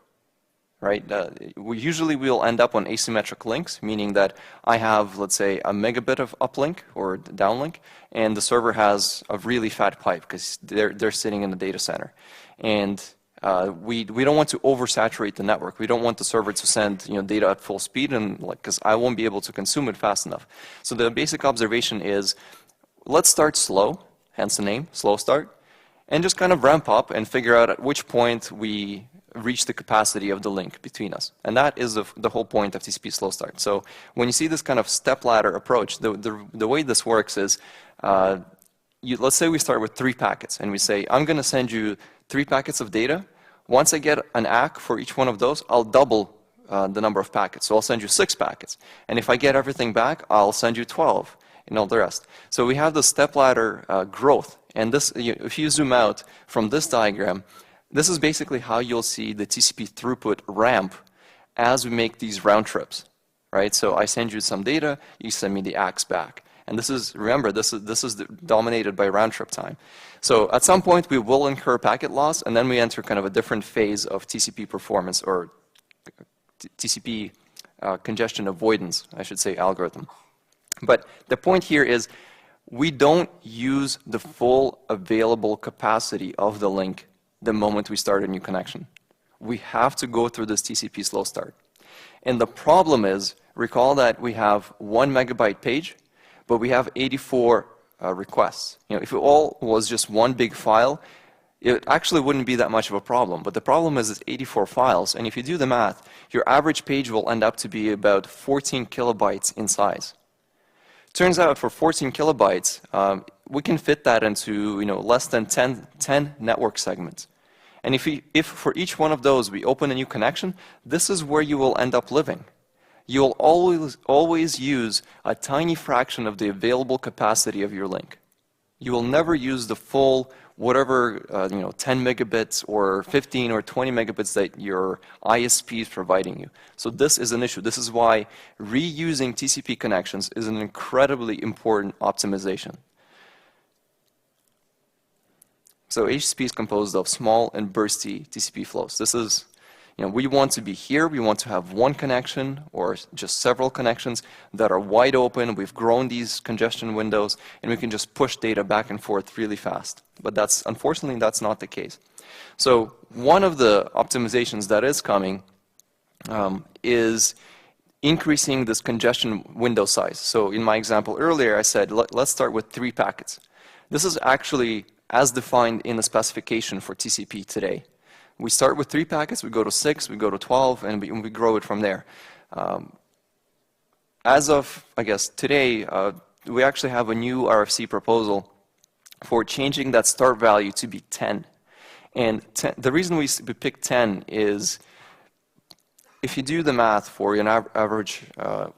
Right? Usually we'll end up on asymmetric links, meaning that I have, let's say, a megabit of uplink or downlink, and the server has a really fat pipe because they're sitting in the data center. And we don't want to oversaturate the network. We don't want the server to send data at full speed, and because I won't be able to consume it fast enough. So the basic observation is, let's start slow, hence the name, slow start, and just kind of ramp up and figure out at which point we reach the capacity of the link between us. And that is the whole point of TCP Slow Start. So when you see this kind of step-ladder approach, the way this works is, let's say we start with 3 packets, and we say, I'm going to send you 3 packets of data. Once I get an ACK for each one of those, I'll double the number of packets. So I'll send you 6 packets. And if I get everything back, I'll send you 12, and all the rest. So we have the step-ladder growth. And this, if you zoom out from this diagram, this is basically how you'll see the TCP throughput ramp as we make these round trips, right? So I send you some data, you send me the ACKs back. And this is, remember, this is dominated by round trip time. So at some point we will incur packet loss, and then we enter kind of a different phase of TCP performance, or TCP congestion avoidance, I should say, algorithm. But the point here is we don't use the full available capacity of the link the moment we start a new connection. We have to go through this TCP Slow Start. And the problem is, recall that we have 1 megabyte page, but we have 84 requests. If it all was just one big file, it actually wouldn't be that much of a problem. But the problem is it's 84 files, and if you do the math, your average page will end up to be about 14 kilobytes in size. Turns out for 14 kilobytes, we can fit that into less than 10 network segments. And if for each one of those we open a new connection, this is where you will end up living. You'll always use a tiny fraction of the available capacity of your link. You will never use the full whatever 10 megabits or 15 or 20 megabits that your ISP is providing you. So this is an issue. This is why reusing TCP connections is an incredibly important optimization. So HSP is composed of small and bursty TCP flows. This is, we want to be here. We want to have one connection or just several connections that are wide open. We've grown these congestion windows, and we can just push data back and forth really fast. But unfortunately, that's not the case. So one of the optimizations that is coming is increasing this congestion window size. So in my example earlier, I said, let's start with 3 packets. This is actually as defined in the specification for TCP today. We start with 3 packets, we go to 6, we go to 12, and we grow it from there. As of, I guess, today, we actually have a new RFC proposal for changing that start value to be 10. And the reason we pick 10 is, if you do the math for an average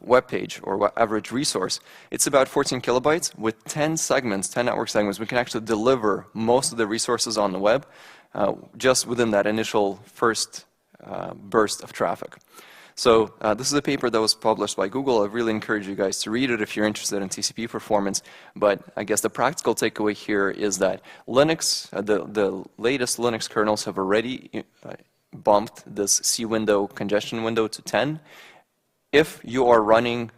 web page or average resource, it's about 14 kilobytes. With 10 segments, 10 network segments, we can actually deliver most of the resources on the web just within that initial first burst of traffic. So this is a paper that was published by Google. I really encourage you guys to read it if you're interested in TCP performance. But I guess the practical takeaway here is that Linux, the latest Linux kernels have already bumped this C window congestion window to 10. If you are running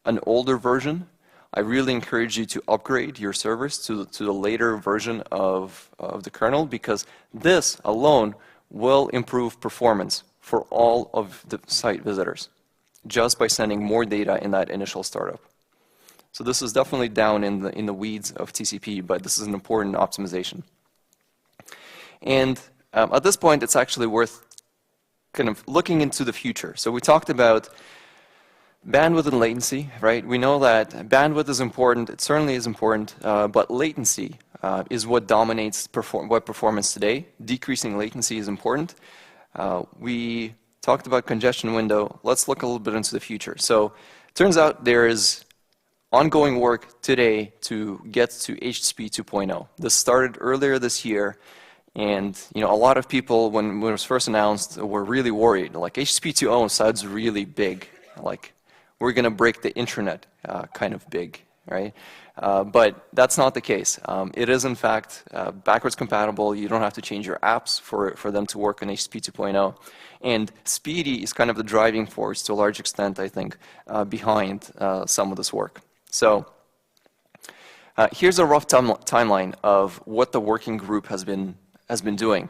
an older version, I really encourage you to upgrade your servers to the later version of the kernel, because this alone will improve performance for all of the site visitors just by sending more data in that initial startup. So this is definitely down in the weeds of TCP, but this is an important optimization. And at this point, it's actually worth kind of looking into the future. So we talked about bandwidth and latency, right? We know that bandwidth is important. It certainly is important, but latency is what dominates web performance today. Decreasing latency is important. We talked about congestion window. Let's look a little bit into the future. So it turns out there is ongoing work today to get to HSP 2.0. This started earlier this year, and a lot of people, when it was first announced, were really worried. Like, HSP 2.0 sounds really big. Like, we're going to break the internet kind of big, right? But that's not the case. It is, in fact, backwards compatible. You don't have to change your apps for them to work on HSP 2.0. And Speedy is kind of the driving force, to a large extent, I think, behind some of this work. So here's a rough timeline of what the working group has been doing.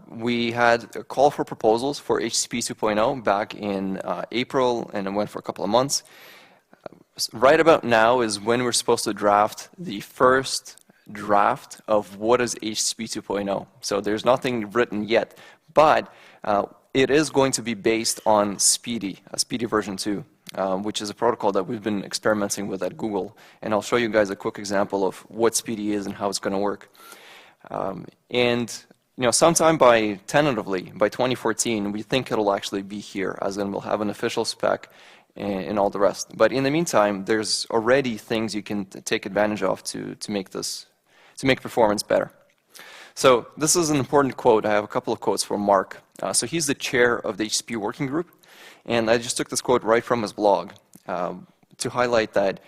We had a call for proposals for HSP 2.0 back in April, and it went for a couple of months. Right about now is when we're supposed to draft the first draft of what is HSP 2.0. So there's nothing written yet, but it is going to be based on Speedy, Speedy version 2, which is a protocol that we've been experimenting with at Google. And I'll show you guys a quick example of what Speedy is and how it's going to work. Sometime tentatively by 2014, we think it'll actually be here, as in we'll have an official spec and all the rest. But in the meantime, there's already things you can take advantage of to make performance better. So this is an important quote. I have a couple of quotes from Mark. So he's the chair of the HSP working group, and I just took this quote right from his blog to highlight that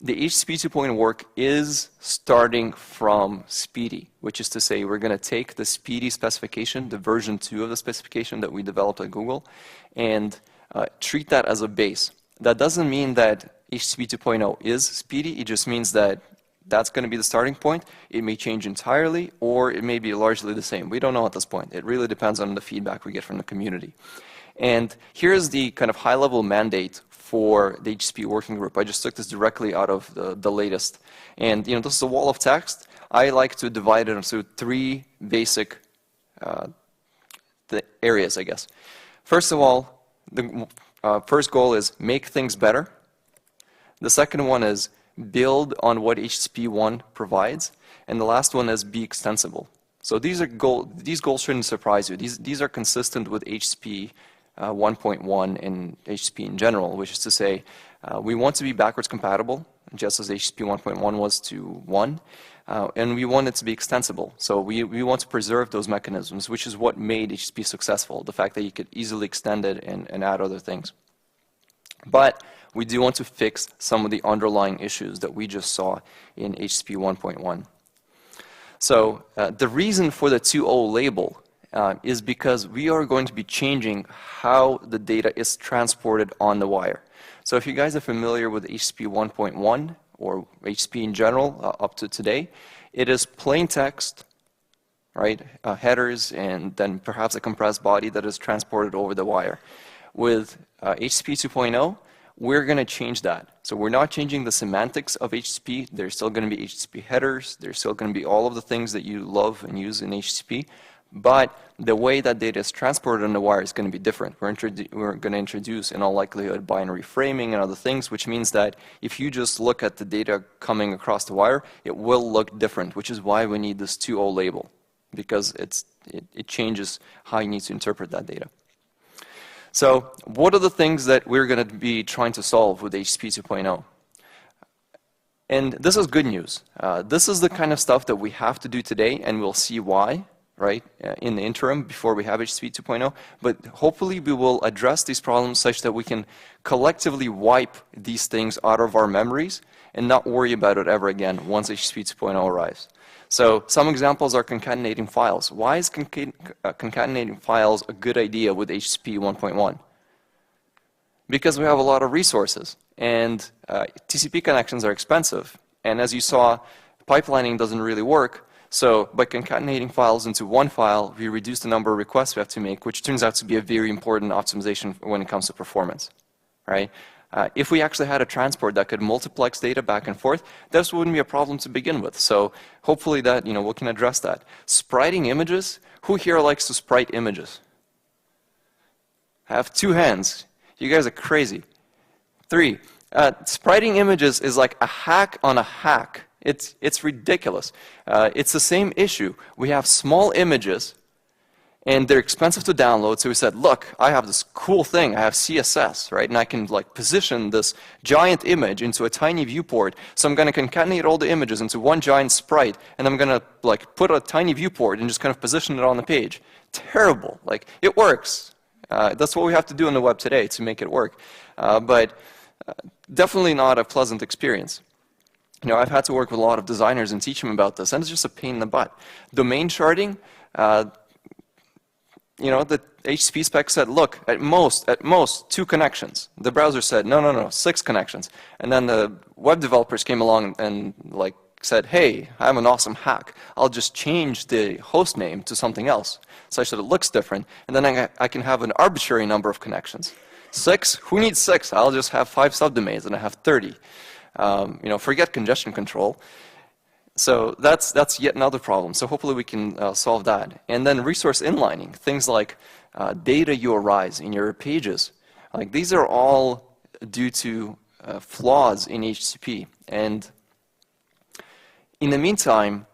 the HSP 2.0 work is starting from Speedy, which is to say we're going to take the Speedy specification, the version 2 of the specification that we developed at Google, and treat that as a base. That doesn't mean that HSP 2.0 is Speedy. It just means that that's going to be the starting point. It may change entirely, or it may be largely the same. We don't know at this point. It really depends on the feedback we get from the community. And here's the kind of high-level mandate for the HSP working group. I just took this directly out of the latest. And this is a wall of text. I like to divide it into 3 basic areas, I guess. First of all, the first goal is make things better. The second one is build on what HSP 1 provides. And the last one is be extensible. So these goals shouldn't surprise you. These are consistent with HSP 1.1 and HSP in general, which is to say we want to be backwards compatible, just as HSP 1.1 was to 1, and we want it to be extensible. So we want to preserve those mechanisms, which is what made HSP successful, the fact that you could easily extend it and add other things. But we do want to fix some of the underlying issues that we just saw in HSP 1.1. So the reason for the 2.0 label is because we are going to be changing how the data is transported on the wire. So if you guys are familiar with HSP 1.1 or HSP in general up to today, it is plain text, right? Headers and then perhaps a compressed body that is transported over the wire. With HSP 2.0, we're going to change that. So we're not changing the semantics of HSP. There's still going to be HSP headers. There's still going to be all of the things that you love and use in HSP. But the way that data is transported on the wire is going to be different. We're going to introduce, in all likelihood, binary framing and other things, which means that if you just look at the data coming across the wire, it will look different, which is why we need this 2.0 label, because it changes how you need to interpret that data. So what are the things that we're going to be trying to solve with HSP 2.0? And this is good news. This is the kind of stuff that we have to do today, and we'll see why, right, in the interim before we have HSP 2.0. But hopefully we will address these problems such that we can collectively wipe these things out of our memories and not worry about it ever again once HSP 2.0 arrives. So some examples are concatenating files. Why is concatenating files a good idea with HSP 1.1? because we have a lot of resources, and TCP connections are expensive. And as you saw, pipelining doesn't really work. So by concatenating files into one file, we reduce the number of requests we have to make, which turns out to be a very important optimization when it comes to performance, right? If we actually had a transport that could multiplex data back and forth, this wouldn't be a problem to begin with. So hopefully that, we can address that. Spriting images, who here likes to sprite images? I have 2 hands. You guys are crazy. 3. Spriting images is like a hack on a hack. It's ridiculous. It's the same issue. We have small images, and they're expensive to download. So we said, look, I have this cool thing. I have CSS, right? And I can position this giant image into a tiny viewport. So I'm going to concatenate all the images into one giant sprite, and I'm going to put a tiny viewport and just kind of position it on the page. Terrible. It works. That's what we have to do on the web today to make it work. But definitely not a pleasant experience. I've had to work with a lot of designers and teach them about this, and it's just a pain in the butt. Domain sharding, the HTTP spec said, look, at most 2 connections. The browser said, no, 6 connections. And then the web developers came along and said, hey, I have an awesome hack. I'll just change the host name to something else such that it looks different, and then I can have an arbitrary number of connections. 6? Who needs 6? I'll just have 5 subdomains, and I have 30. Forget congestion control. So that's yet another problem. So hopefully we can solve that. And then resource inlining, things like data URIs in your pages. These are all due to flaws in HTTP. And in the meantime,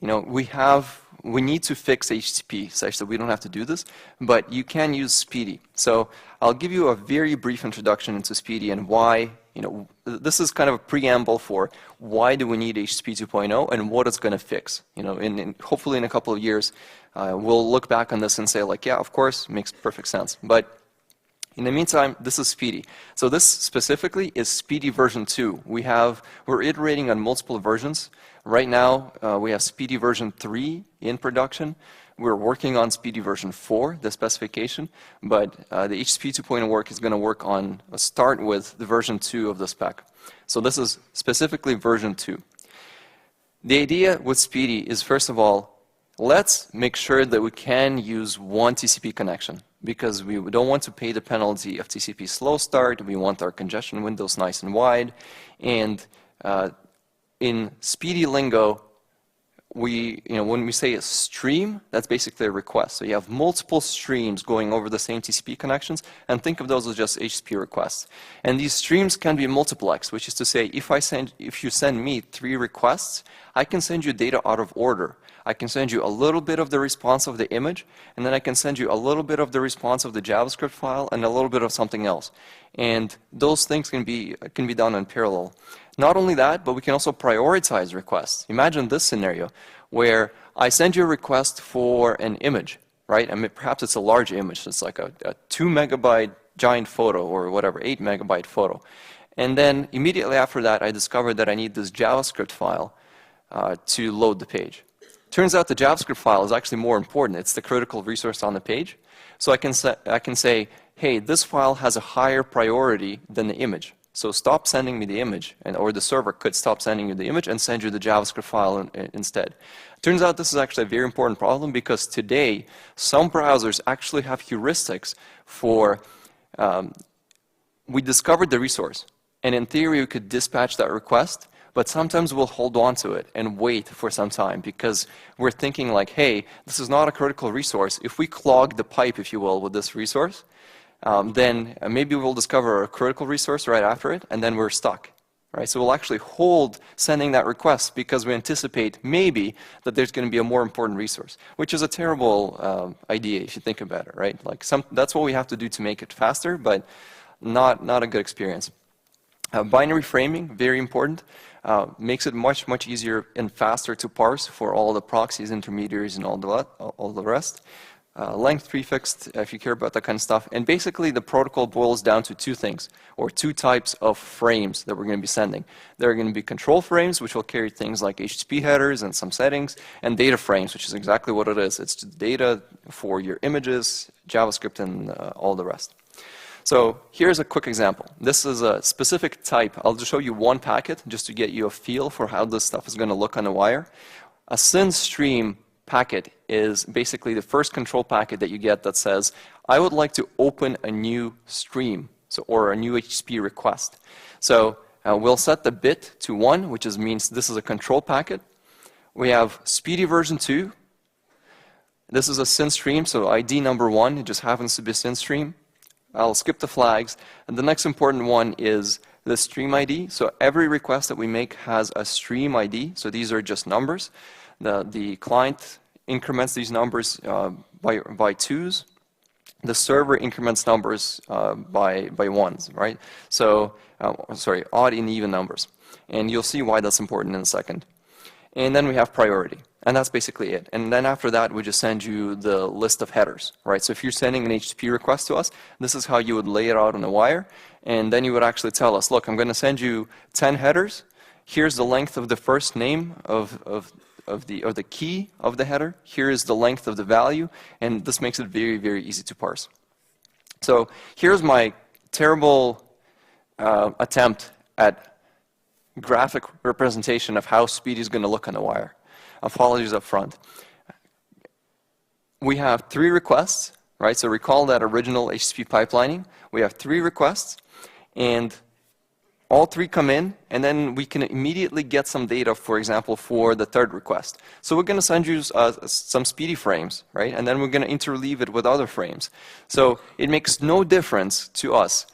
we need to fix HTTP such that we don't have to do this, but you can use Speedy. So I'll give you a very brief introduction into Speedy and why, this is kind of a preamble for why do we need HTTP 2.0 and what it's going to fix. Hopefully in a couple of years, we'll look back on this and say yeah, of course, makes perfect sense. But in the meantime, this is Speedy. So this specifically is Speedy version 2. We're iterating on multiple versions. Right now, we have Speedy version 3 in production. We're working on Speedy version 4, the specification, but the HTTP 2.0 work is going to work on, start with the version 2 of the spec. So this is specifically version 2. The idea with Speedy is, first of all, let's make sure that we can use one TCP connection, because we don't want to pay the penalty of TCP Slow Start. We want our congestion windows nice and wide. And in Speedy lingo, when we say a stream, that's basically a request. So you have multiple streams going over the same TCP connections, and think of those as just HTTP requests. And these streams can be multiplexed, which is to say, if you send me 3 requests, I can send you data out of order. I can send you a little bit of the response of the image, and then I can send you a little bit of the response of the JavaScript file and a little bit of something else. And those things can be done in parallel. Not only that, but we can also prioritize requests. Imagine this scenario where I send you a request for an image, right? I mean, perhaps it's a large image. So it's like a 2 megabyte giant photo or whatever, 8 megabyte photo. And then immediately after that, I discovered that I need this JavaScript file to load the page. Turns out the JavaScript file is actually more important. It's the critical resource on the page. So I can say, hey, this file has a higher priority than the image. So stop sending me the image, or the server could stop sending you the image and send you the JavaScript file instead. Turns out this is actually a very important problem, because today some browsers actually have heuristics for, we discovered the resource, and in theory we could dispatch that request, but sometimes we'll hold on to it and wait for some time because we're thinking hey, this is not a critical resource. If we clog the pipe, if you will, with this resource, then maybe we'll discover a critical resource right after it, and then we're stuck, right? So we'll actually hold sending that request because we anticipate maybe that there's going to be a more important resource, which is a terrible idea if you think about it, right? That's what we have to do to make it faster, but not a good experience. Binary framing, very important. Makes it much, much easier and faster to parse for all the proxies, intermediaries, and all the rest. Length prefixed, if you care about that kind of stuff. And basically, the protocol boils down to 2 things, or 2 types of frames that we're going to be sending. There are going to be control frames, which will carry things like HTTP headers and some settings, and data frames, which is exactly what it is. It's data for your images, JavaScript, and all the rest. So here's a quick example. This is a specific type. I'll just show you one packet just to get you a feel for how this stuff is going to look on the wire. A Instream packet is basically the first control packet that you get that says, I would like to open a new stream, or a new HTTP request. So we'll set the bit to 1, which means this is a control packet. We have Speedy version 2. This is a Instream, so ID number 1, it just happens to be Instream. I'll skip the flags. And the next important one is the stream ID. So every request that we make has a stream ID. So these are just numbers. The client increments these numbers by 2s. The server increments numbers by 1s, right? So, sorry, odd and even numbers. And you'll see why that's important in a second. And then we have priority. And that's basically it. And then after that, we just send you the list of headers, right? So if you're sending an HTTP request to us, this is how you would lay it out on the wire. And then you would actually tell us, look, I'm going to send you 10 headers. Here's the length of the first name of the key of the header. Here is the length of the value. And this makes it very, very easy to parse. So here's my terrible attempt at graphic representation of how Speedy is going to look on the wire. Apologies up front. We have 3 requests, right? So recall that original HTTP pipelining. We have 3 requests, and all 3 come in, and then we can immediately get some data, for example, for the 3rd request. So we're going to send you some Speedy frames, right? And then we're going to interleave it with other frames. So it makes no difference to us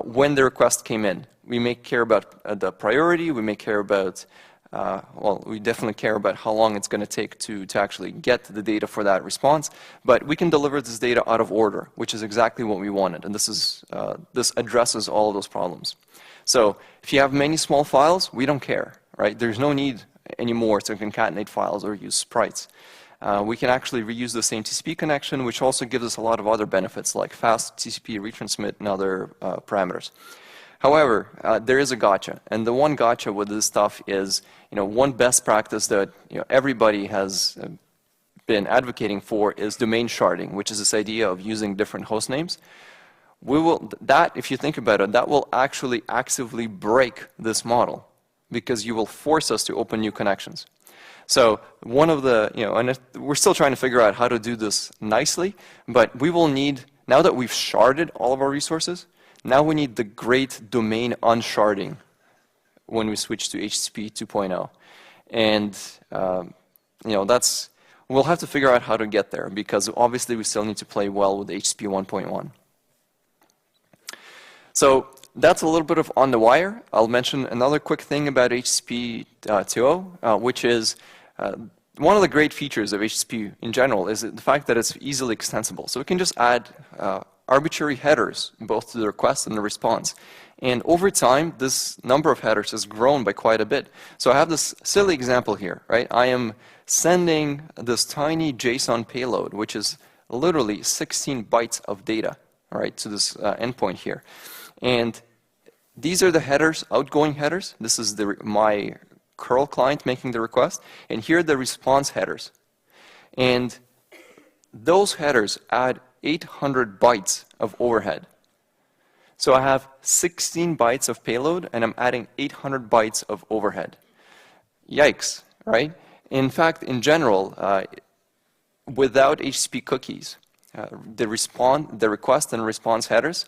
when the request came in. We may care about the priority. We may care about, well, we definitely care about how long it's going to take to actually get the data for that response. But we can deliver this data out of order, which is exactly what we wanted. And this addresses all of those problems. So if you have many small files, we don't care, right? There's no need anymore to concatenate files or use sprites. We can actually reuse the same TCP connection, which also gives us a lot of other benefits like fast TCP retransmit and other parameters. However, there is a gotcha, and the one gotcha with this stuff is, one best practice that everybody has been advocating for is domain sharding, which is this idea of using different host names. If you think about it, that will actually actively break this model because you will force us to open new connections. So one of the, and we're still trying to figure out how to do this nicely, but we will need, now that we've sharded all of our resources, now we need the great domain unsharding when we switch to HTTP 2.0. And, we'll have to figure out how to get there because obviously we still need to play well with HTTP 1.1. So that's a little bit of on the wire. I'll mention another quick thing about HTTP 2.0, which is one of the great features of HTTP in general is the fact that it's easily extensible. So we can just add arbitrary headers both to the request and the response. And over time, this number of headers has grown by quite a bit. So I have this silly example here, right? I am sending this tiny JSON payload, which is literally 16 bytes of data, right, to this endpoint here. And these are the headers, outgoing headers. This is my curl client making the request. And here are the response headers. And those headers add 800 bytes of overhead. So I have 16 bytes of payload, and I'm adding 800 bytes of overhead. Yikes, right? In fact, in general, without HTTP cookies, the request and response headers,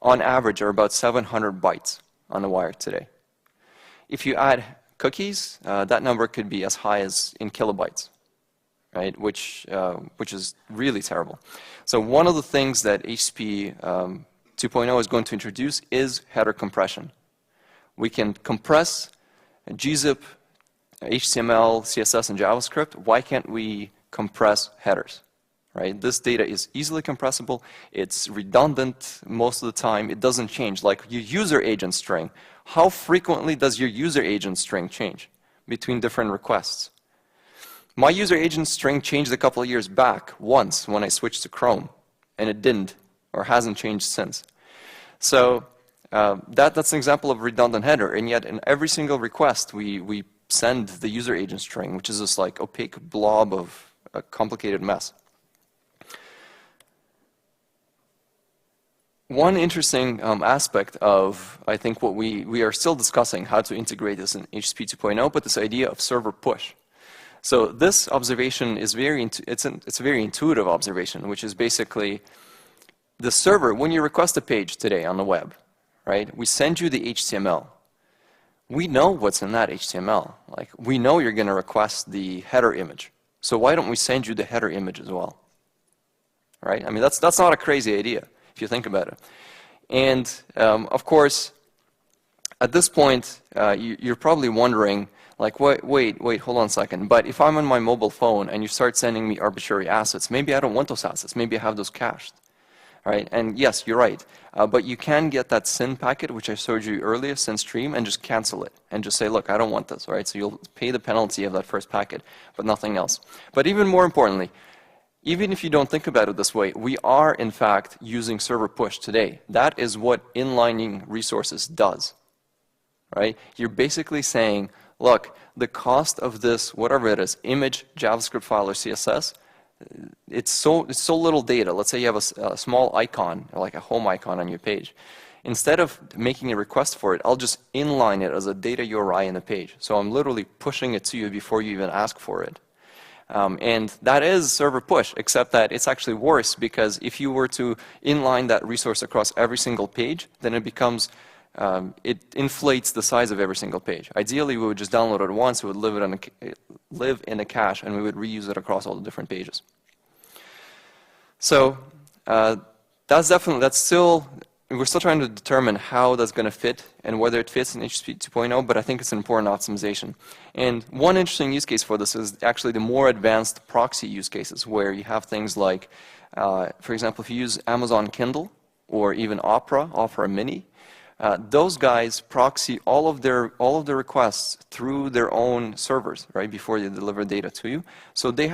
on average, are about 700 bytes on the wire today. If you add cookies, that number could be as high as in kilobytes, right? Which is really terrible. So one of the things that HTTP 2.0 is going to introduce is header compression. We can compress gzip, HTML, CSS, and JavaScript. Why can't we compress headers? Right? This data is easily compressible. It's redundant most of the time. It doesn't change. Like your user agent string. How frequently does your user agent string change between different requests? My user agent string changed a couple of years back once when I switched to Chrome, and it didn't or hasn't changed since. So that's an example of redundant header, and yet in every single request we send the user agent string, which is this like opaque blob of a complicated mess. one interesting aspect of, I think, what we are still discussing, how to integrate this in HSP 2.0, but this idea of server push. So this observation is it's a very intuitive observation, which is basically the server, when you request a page today on the web, right, we send you the HTML. We know what's in that HTML. Like, we know you're going to request the header image. So why don't we send you the header image as well? Right? I mean, that's not a crazy idea, if you think about it. And of course, at this point, you're probably wondering, like, wait, hold on a second. But if I'm on my mobile phone and you start sending me arbitrary assets, maybe I don't want those assets. Maybe I have those cached. Right? And yes, you're right. But you can get that SYN packet, which I showed you earlier, SYN stream, and just cancel it. And just say, look, I don't want this. Right? So you'll pay the penalty of that first packet, but nothing else. But even more importantly, even if you don't think about it this way, we are, in fact, using server push today. That is what inlining resources does. Right? You're basically saying, look, the cost of this, whatever it is, image, JavaScript file, or CSS, it's so little data. Let's say you have a small icon, like a home icon on your page. Instead of making a request for it, I'll just inline it as a data URI in the page. So I'm literally pushing it to you before you even ask for it. And that is server push, except that it's actually worse, because if you were to inline that resource across every single page, then it becomes, it inflates the size of every single page. Ideally, we would just download it once, it would live in a cache, and we would reuse it across all the different pages. So that's still, we're still trying to determine how that's going to fit and whether it fits in HSP 2.0, but I think it's an important optimization. And one interesting use case for this is actually the more advanced proxy use cases, where you have things like, for example, if you use Amazon Kindle or even Opera Mini, those guys proxy all of their requests through their own servers, right, before they deliver data to you. So they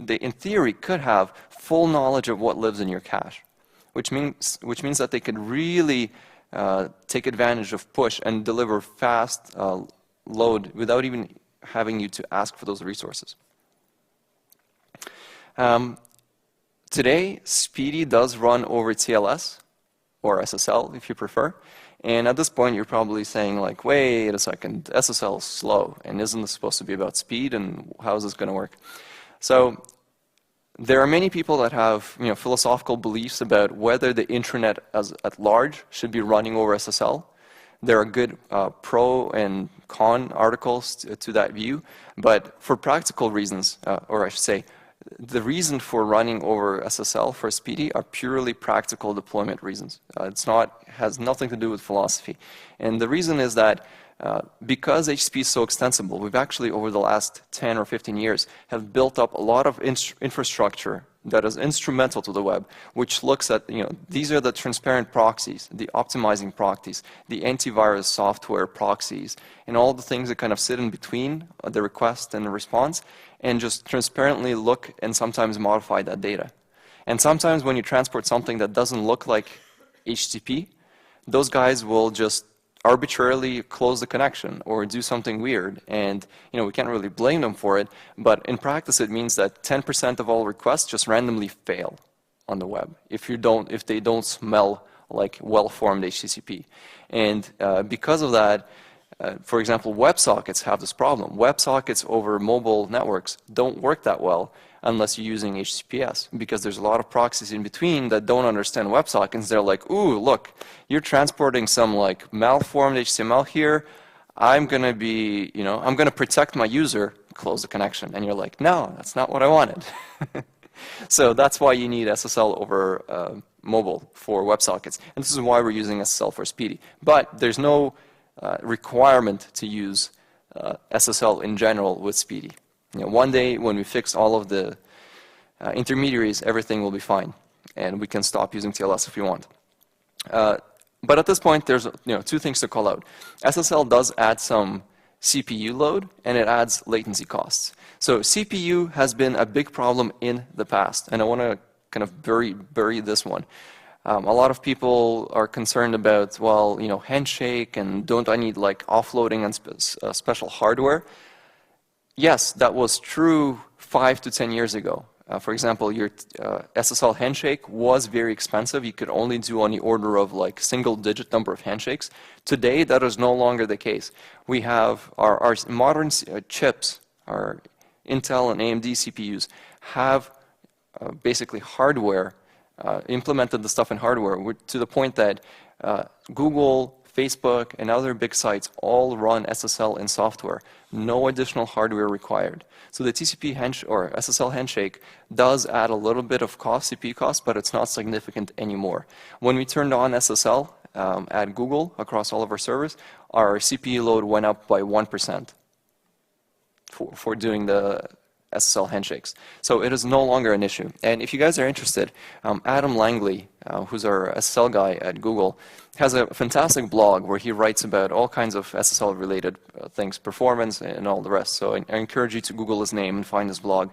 in theory could have full knowledge of what lives in your cache, which means that they could really take advantage of push and deliver fast load without even having you to ask for those resources. Today, Speedy does run over TLS, or SSL if you prefer. And at this point, you're probably saying, like, wait a second, SSL is slow, and isn't this supposed to be about speed, and how is this going to work? So there are many people that have philosophical beliefs about whether the intranet at large should be running over SSL. There are good pro and con articles to that view, but for practical reasons, or I should say, the reason for running over SSL for Speedy are purely practical deployment reasons. Has nothing to do with philosophy. And the reason is that because HSP is so extensible, we've actually, over the last 10 or 15 years, have built up a lot of infrastructure that is instrumental to the web, which looks at, these are the transparent proxies, the optimizing proxies, the antivirus software proxies, and all the things that kind of sit in between the request and the response, and just transparently look and sometimes modify that data. And sometimes when you transport something that doesn't look like HTTP, those guys will just arbitrarily close the connection or do something weird, and we can't really blame them for it, but in practice it means that 10% of all requests just randomly fail on the web if they don't smell like well-formed HTTP. And because of that, for example, WebSockets have this problem. WebSockets over mobile networks don't work that well unless you're using HTTPS, because there's a lot of proxies in between that don't understand WebSockets. They're like, ooh, look, you're transporting some like malformed HTML here. I'm going to protect my user, close the connection. And you're like, no, that's not what I wanted. So that's why you need SSL over mobile for WebSockets. And this is why we're using SSL for Speedy. But there's no requirement to use SSL in general with Speedy. One day when we fix all of the intermediaries, everything will be fine, and we can stop using TLS if we want. But at this point, there's two things to call out. SSL does add some CPU load, and it adds latency costs. So CPU has been a big problem in the past, and I want to kind of bury this one. A lot of people are concerned about, well, handshake, and don't I need like offloading and special hardware? Yes, that was true 5 to 10 years ago. for example, your SSL handshake was very expensive. You could only do on the order of like single-digit number of handshakes. Today, that is no longer the case. We have our modern chips, our Intel and AMD CPUs, have basically hardware, implemented the stuff in hardware to the point that Google, Facebook, and other big sites all run SSL in software. No additional hardware required. So the TCP or SSL handshake does add a little bit of cost, CPU cost, but it's not significant anymore. When we turned on SSL at Google across all of our servers, our CPU load went up by 1% for doing the SSL handshakes. So it is no longer an issue. And if you guys are interested, Adam Langley, who's our SSL guy at Google, has a fantastic blog where he writes about all kinds of SSL-related things, performance and all the rest. So I encourage you to Google his name and find his blog.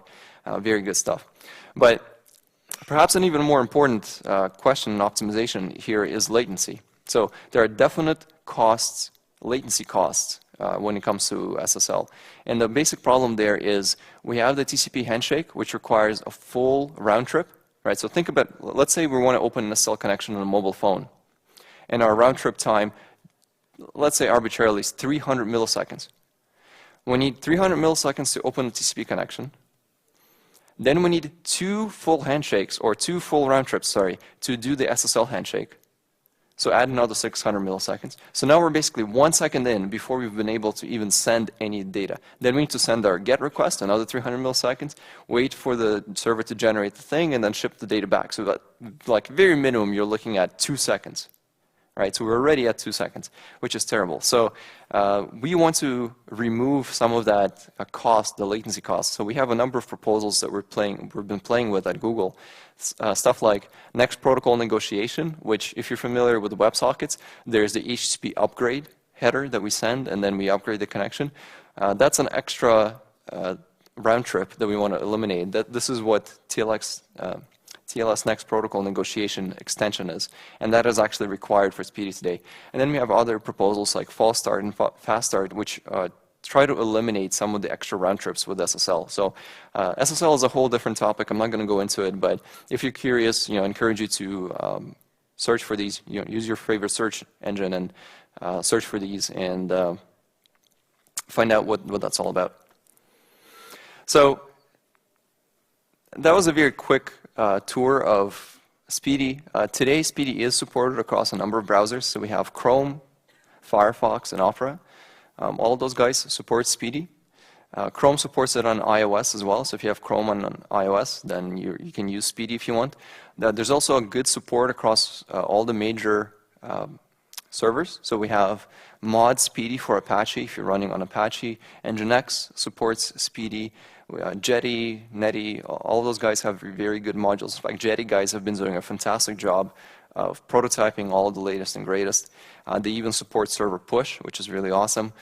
Very good stuff. But perhaps an even more important question in optimization here is latency. So there are definite costs, latency costs, when it comes to SSL. And the basic problem there is we have the TCP handshake, which requires a full round trip, right? So think about, let's say we want to open an SSL connection on a mobile phone. And our round trip time, let's say arbitrarily, is 300 milliseconds. We need 300 milliseconds to open a TCP connection. Then we need 2 full handshakes, or 2 full round trips, sorry, to do the SSL handshake. So add another 600 milliseconds. So now we're basically 1 second in before we've been able to even send any data. Then we need to send our GET request, another 300 milliseconds, wait for the server to generate the thing, and then ship the data back. So that, like, very minimum, you're looking at 2 seconds. Right, so we're already at 2 seconds, which is terrible. So we want to remove some of that cost, the latency cost. So we have a number of proposals that we've been playing with at Google. Stuff like next protocol negotiation, which if you're familiar with WebSockets, there's the HTTP upgrade header that we send, and then we upgrade the connection. That's an extra round trip that we want to eliminate. This is what TLS Next Protocol Negotiation extension is, and that is actually required for Speedy today. And then we have other proposals like False Start and Fast Start, which try to eliminate some of the extra round trips with SSL. So SSL is a whole different topic. I'm not going to go into it, but if you're curious, I encourage you to search for these. Use your favorite search engine and search for these and find out what that's all about. So that was a very quick tour of Speedy. Today, Speedy is supported across a number of browsers. So we have Chrome, Firefox, and Opera. All of those guys support Speedy. Chrome supports it on iOS as well. So if you have Chrome on iOS, then you can use Speedy if you want. There's also a good support across all the major servers. So we have mod Speedy for Apache if you're running on Apache. Nginx supports Speedy. Jetty, Netty, all of those guys have very good modules. In fact, Jetty guys have been doing a fantastic job of prototyping all of the latest and greatest. They even support server push, which is really awesome.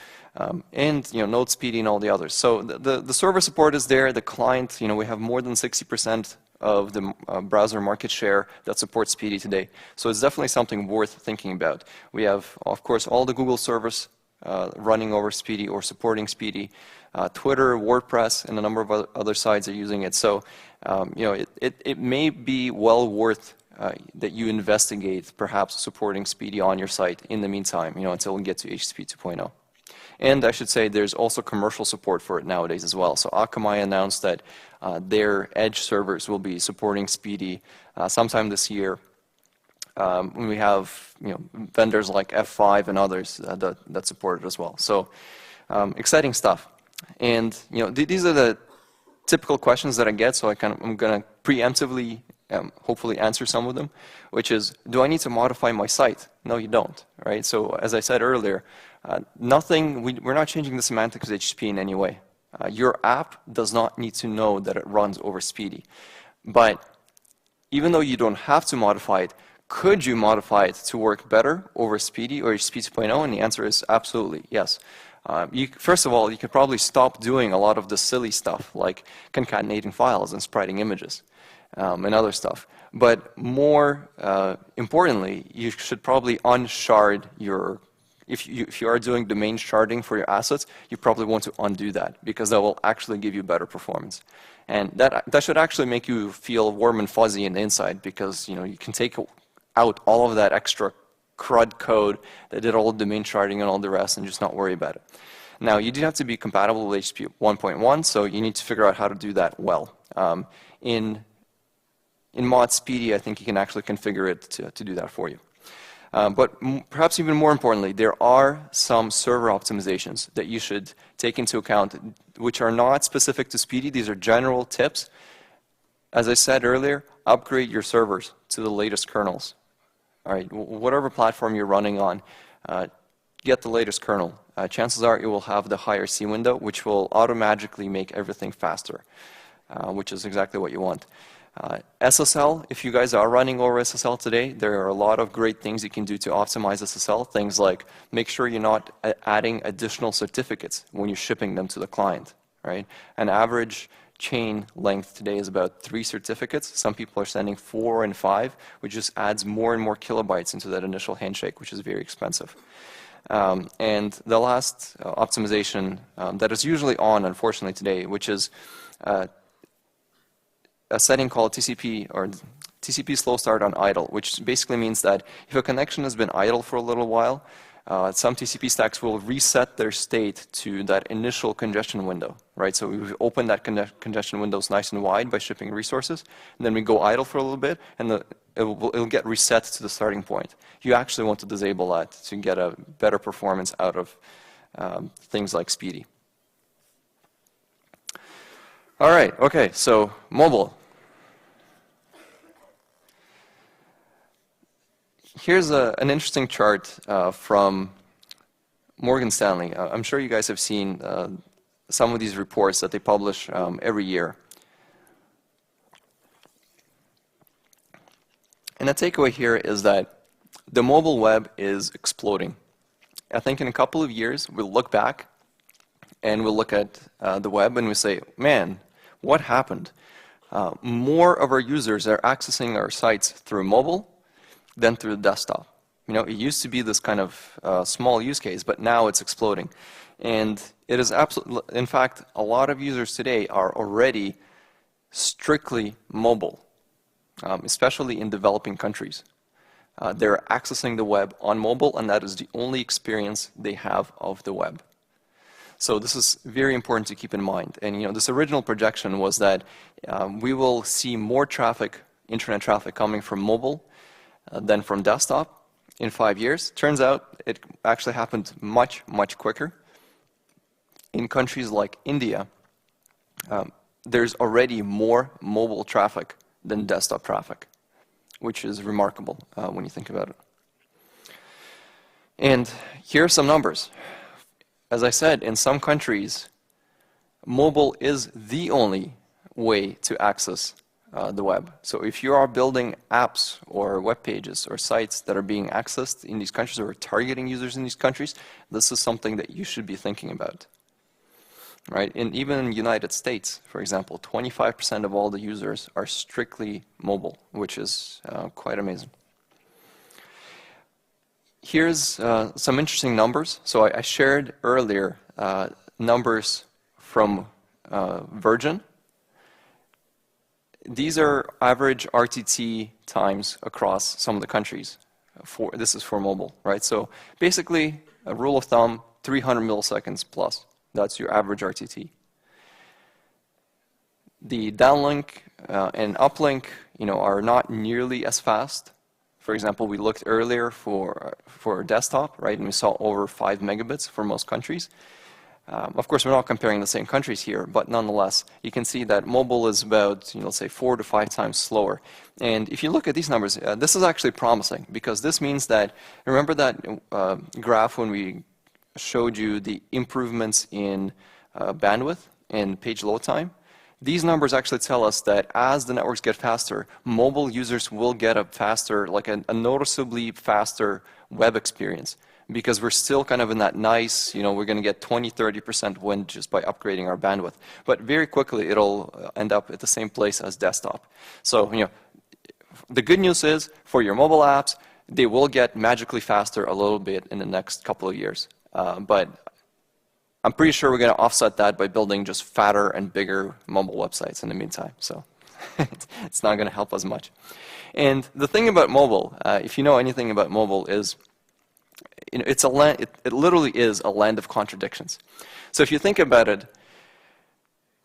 And Node Speedy and all the others. So the server support is there. The client, we have more than 60% of the browser market share that supports Speedy today. So it's definitely something worth thinking about. We have, of course, all the Google servers running over Speedy or supporting Speedy. Twitter, WordPress, and a number of other sites are using it. So, it may be well worth that you investigate perhaps supporting Speedy on your site in the meantime, until we get to HTTP 2.0. And I should say there's also commercial support for it nowadays as well. So Akamai announced that their Edge servers will be supporting Speedy sometime this year. We have vendors like F5 and others that support it as well. So exciting stuff. And these are the typical questions that I get. So I'm going to preemptively hopefully answer some of them, which is, do I need to modify my site? No, you don't, right? So as I said earlier, we're not changing the semantics of HTTP in any way. Your app does not need to know that it runs over Speedy. But even though you don't have to modify it, could you modify it to work better over Speedy or HTTP 2.0? And the answer is absolutely yes. First of all, you could probably stop doing a lot of the silly stuff like concatenating files and spriting images and other stuff. But more importantly, you should probably unshard your, if you are doing domain sharding for your assets, you probably want to undo that because that will actually give you better performance. And that should actually make you feel warm and fuzzy in the inside, because you can take out all of that extra CRUD code that did all the domain charting and all the rest and just not worry about it. Now, you do have to be compatible with HTTP 1.1, so you need to figure out how to do that well. In mod Speedy, I think you can actually configure it to do that for you. But perhaps even more importantly, there are some server optimizations that you should take into account, which are not specific to Speedy. These are general tips. As I said earlier, upgrade your servers to the latest kernels. All right, whatever platform you're running on, get the latest kernel. Chances are it will have the higher C window, which will automatically make everything faster, which is exactly what you want. SSL, if you guys are running over SSL today, there are a lot of great things you can do to optimize SSL. Things like make sure you're not adding additional certificates when you're shipping them to the client, right? An average chain length today is about 3 certificates. Some people are sending 4 and 5, which just adds more and more kilobytes into that initial handshake, which is very expensive. And the last optimization that is usually on, unfortunately, today, which is a setting called TCP Slow Start on idle, which basically means that if a connection has been idle for a little while, some TCP stacks will reset their state to that initial congestion window, right? So we open that congestion windows nice and wide by shipping resources, and then we go idle for a little bit, and it'll get reset to the starting point. You actually want to disable that to get a better performance out of things like Speedy. All right, okay, so mobile. Here's an interesting chart from Morgan Stanley. I'm sure you guys have seen some of these reports that they publish every year. And the takeaway here is that the mobile web is exploding. I think in a couple of years, we'll look back and we'll look at the web and we say, man, what happened? More of our users are accessing our sites through mobile than through the desktop. It used to be this kind of small use case, but now it's exploding. And it is absolutely, in fact, a lot of users today are already strictly mobile, especially in developing countries. They're accessing the web on mobile, and that is the only experience they have of the web. So this is very important to keep in mind. And this original projection was that we will see more traffic, internet traffic, coming from mobile than from desktop in 5 years. Turns out it actually happened much, much quicker. In countries like India, there's already more mobile traffic than desktop traffic, which is remarkable when you think about it. And here are some numbers. As I said, in some countries, mobile is the only way to access the web. So if you are building apps or web pages or sites that are being accessed in these countries or targeting users in these countries, this is something that you should be thinking about. Right? And even in the United States, for example, 25% of all the users are strictly mobile, which is quite amazing. Here's some interesting numbers. So I shared earlier numbers from Virgin. These are average RTT times across some of the countries. This is for mobile, right? So basically, a rule of thumb, 300 milliseconds plus. That's your average RTT. The downlink and uplink, are not nearly as fast. For example, we looked earlier for desktop, right, and we saw over 5 megabits for most countries. Of course, we're not comparing the same countries here, but nonetheless, you can see that mobile is about, let's say, 4 to 5 times slower. And if you look at these numbers, this is actually promising, because this means that, remember that graph when we showed you the improvements in bandwidth and page load time? These numbers actually tell us that as the networks get faster, mobile users will get a faster, like a noticeably faster web experience, because we're still kind of in that nice, we're going to get 20-30% win just by upgrading our bandwidth. But very quickly, it'll end up at the same place as desktop. So, the good news is, for your mobile apps, they will get magically faster a little bit in the next couple of years. But I'm pretty sure we're going to offset that by building just fatter and bigger mobile websites in the meantime. So it's not going to help us much. And the thing about mobile, if you know anything about mobile, is it's a land, it literally is a land of contradictions. So if you think about it,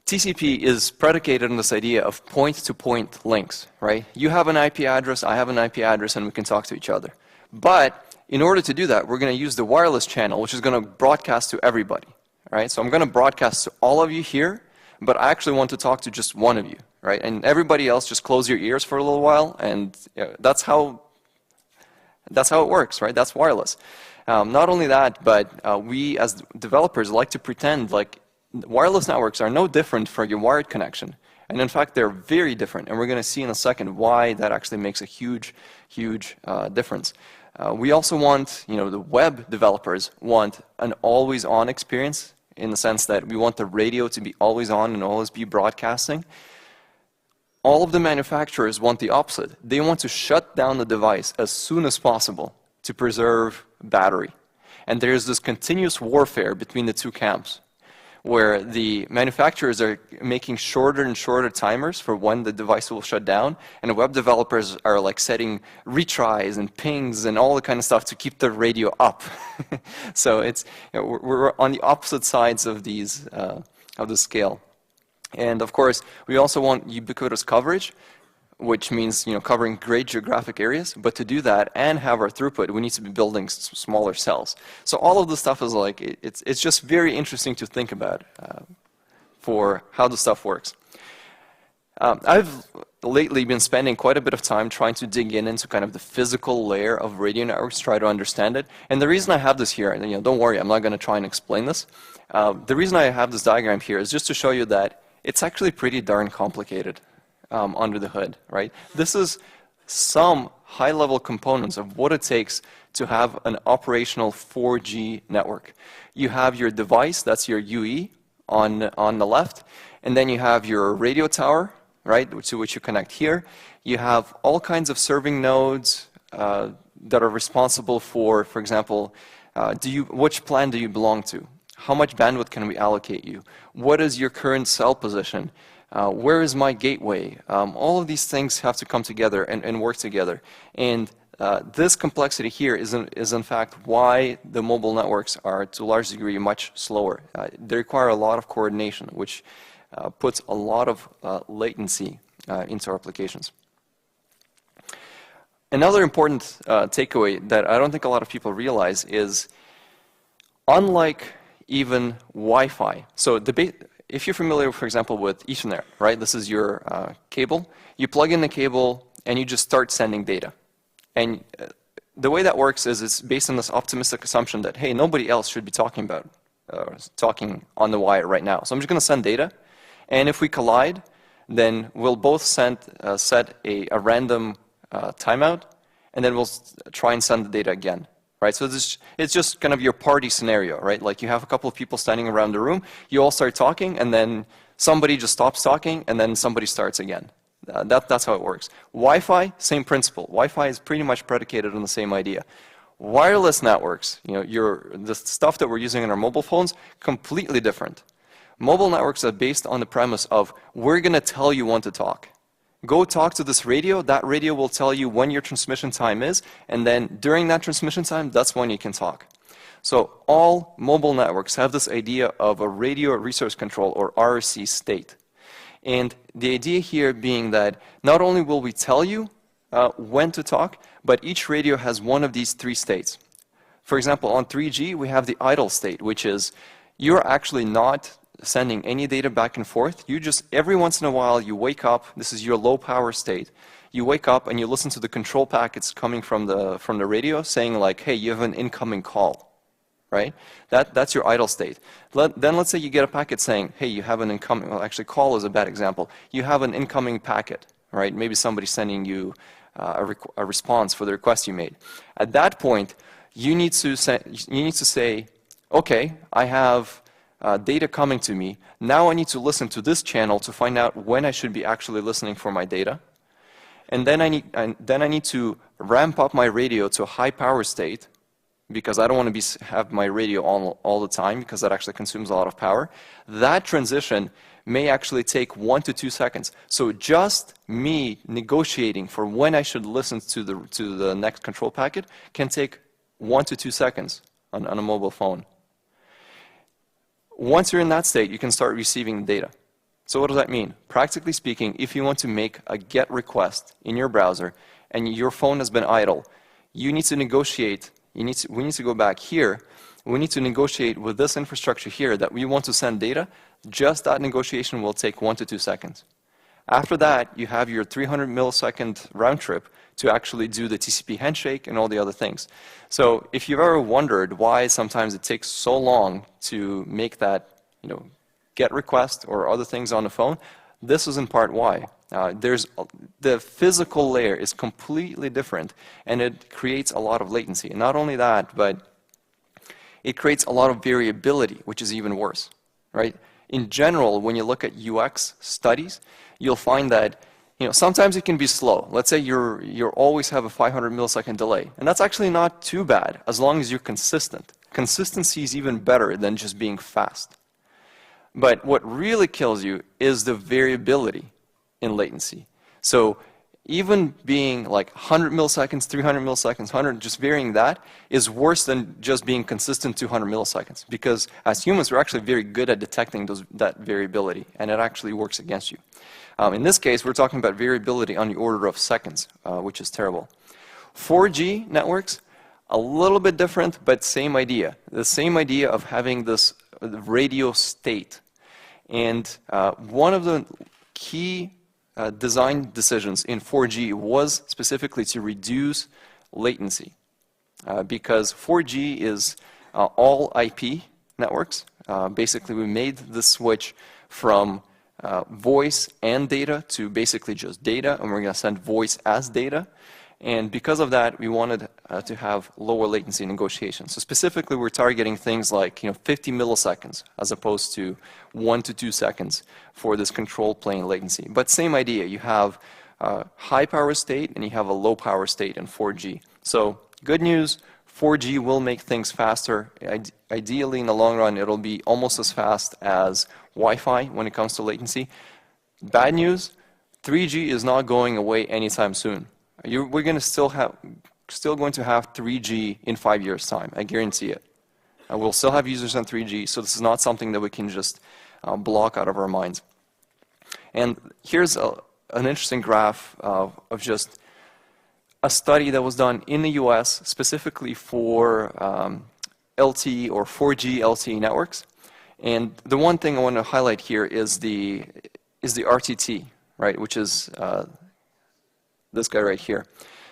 TCP is predicated on this idea of point-to-point links, right? You have an IP address, I have an IP address, and we can talk to each other. But in order to do that, we're going to use the wireless channel, which is going to broadcast to everybody, right? So I'm going to broadcast to all of you here, but I actually want to talk to just one of you, right? And everybody else, just close your ears for a little while, and that's how it works, right? That's wireless. Not only that, but we as developers like to pretend like wireless networks are no different from your wired connection. And in fact, they're very different. And we're going to see in a second why that actually makes a huge, huge difference. We also want, the web developers want an always-on experience in the sense that we want the radio to be always on and always be broadcasting. All of the manufacturers want the opposite. They want to shut down the device as soon as possible to preserve battery. And there's this continuous warfare between the two camps, where the manufacturers are making shorter and shorter timers for when the device will shut down, and the web developers are like setting retries and pings and all the kind of stuff to keep the radio up. So it's, we're on the opposite sides of these of the scale. And of course, we also want ubiquitous coverage, which means covering great geographic areas. But to do that and have our throughput, we need to be building smaller cells. So all of this stuff is like, it's just very interesting to think about for how the stuff works. I've lately been spending quite a bit of time trying to dig into kind of the physical layer of radio networks, try to understand it. And the reason I have this here, and don't worry, I'm not going to try and explain this. The reason I have this diagram here is just to show you that it's actually pretty darn complicated. Under the hood, right? This is some high-level components of what it takes to have an operational 4G network. You have your device, that's your UE on the left, and then you have your radio tower, right, to which you connect here. You have all kinds of serving nodes that are responsible for example, which plan do you belong to? How much bandwidth can we allocate you? What is your current cell position? Where is my gateway? All of these things have to come together and work together. And this complexity here is in fact why the mobile networks are to a large degree much slower. They require a lot of coordination, which puts a lot of latency into our applications. Another important takeaway that I don't think a lot of people realize is, unlike even Wi-Fi, so if you're familiar, for example, with Ethernet, right? This is your cable. You plug in the cable and you just start sending data. And the way that works is it's based on this optimistic assumption that, hey, nobody else should be talking on the wire right now. So I'm just going to send data. And if we collide, then we'll both set a random timeout, and then we'll try and send the data again. Right, so it's just kind of your party scenario, right? Like you have a couple of people standing around the room, you all start talking, and then somebody just stops talking, and then somebody starts again. That's how it works. Wi-Fi, same principle. Wi-Fi is pretty much predicated on the same idea. Wireless networks, the stuff that we're using in our mobile phones, completely different. Mobile networks are based on the premise of, we're going to tell you when to talk. Go talk to this radio. That radio will tell you when your transmission time is, and then during that transmission time, that's when you can talk. So all mobile networks have this idea of a radio resource control, or RRC state. And the idea here being that not only will we tell you when to talk, but each radio has one of these three states. For example, on 3G, we have the idle state, which is you're actually not sending any data back and forth. You just, every once in a while, you wake up, this is your low power state, you wake up and you listen to the control packets coming from the radio saying like, hey, you have an incoming call, right? That's your idle state. Then let's say you get a packet saying, hey, you have an incoming, well actually call is a bad example, you have an incoming packet, right? Maybe somebody's sending you a response for the request you made. At that point, you need to say, okay, I have data coming to me. Now I need to listen to this channel to find out when I should be actually listening for my data. And then I need to ramp up my radio to a high power state because I don't want to have my radio on all the time because that actually consumes a lot of power. That transition may actually take 1 to 2 seconds. So just me negotiating for when I should listen to the next control packet can take 1 to 2 seconds on a mobile phone. Once you're in that state, you can start receiving data. So what does that mean? Practically speaking, if you want to make a GET request in your browser and your phone has been idle, you need to negotiate. We need to go back here. We need to negotiate with this infrastructure here that we want to send data. Just that negotiation will take 1 to 2 seconds. After that, you have your 300 millisecond round trip to actually do the TCP handshake and all the other things. So if you've ever wondered why sometimes it takes so long to make that, GET request or other things on the phone, this is in part why. The physical layer is completely different, and it creates a lot of latency. And not only that, but it creates a lot of variability, which is even worse, right? In general, when you look at UX studies, you'll find that sometimes it can be slow. Let's say you always have a 500 millisecond delay, and that's actually not too bad as long as you're consistent. Consistency is even better than just being fast. But what really kills you is the variability in latency. So even being like 100 milliseconds, 300 milliseconds, 100, just varying that is worse than just being consistent 200 milliseconds. Because as humans, we're actually very good at detecting that variability, and it actually works against you. In this case, we're talking about variability on the order of seconds, which is terrible. 4G networks, a little bit different, but same idea. The same idea of having this radio state. And one of the key design decisions in 4G was specifically to reduce latency, because 4G is all IP networks. Basically, we made the switch from voice and data to basically just data, and we're going to send voice as data. And because of that, we wanted to have lower latency negotiation. So specifically, we're targeting things like 50 milliseconds as opposed to 1 to 2 seconds for this control plane latency. But same idea. You have a high power state and you have a low power state in 4G. So good news, 4G will make things faster. Ideally, in the long run, it'll be almost as fast as Wi-Fi when it comes to latency. Bad news, 3G is not going away anytime soon. We're going to still going to have 3G in 5 years' time. I guarantee it. We'll still have users on 3G, so this is not something that we can just block out of our minds. And here's an interesting graph of just a study that was done in the US specifically for LTE or 4G LTE networks. And the one thing I want to highlight here is the RTT, right, which is this guy right here.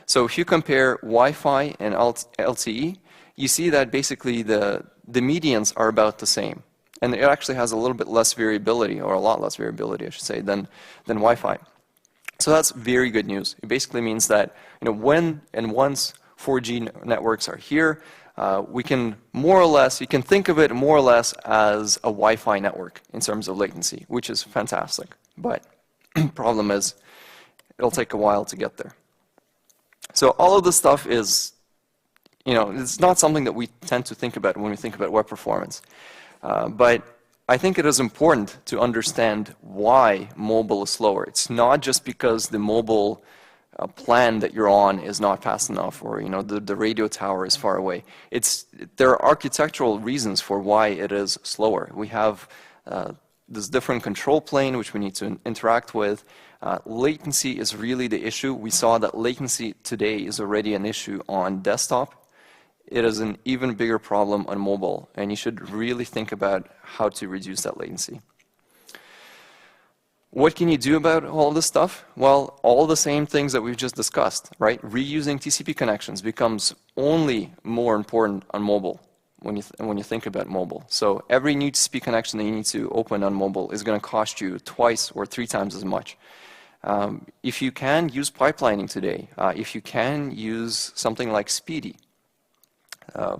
So if you compare Wi-Fi and LTE, you see that basically the medians are about the same. And it actually has a little bit less variability, or a lot less variability, I should say, than Wi-Fi. So that's very good news. It basically means that when and once 4G networks are here, we can more or less, you can think of it more or less as a Wi-Fi network in terms of latency, which is fantastic. But problem is, it'll take a while to get there. So all of this stuff is, it's not something that we tend to think about when we think about web performance. But I think it is important to understand why mobile is slower. It's not just because the mobile plan that you're on is not fast enough, or the radio tower is far away. There are architectural reasons for why it is slower. We have this different control plane which we need to interact with. Latency is really the issue. We saw that latency today is already an issue on desktop. It is an even bigger problem on mobile, and you should really think about how to reduce that latency. What can you do about all this stuff? Well, all the same things that we've just discussed, right? Reusing TCP connections becomes only more important on mobile when you think about mobile. So every new TCP connection that you need to open on mobile is going to cost you twice or 3 times as much. If you can use pipelining today, if you can use something like Speedy.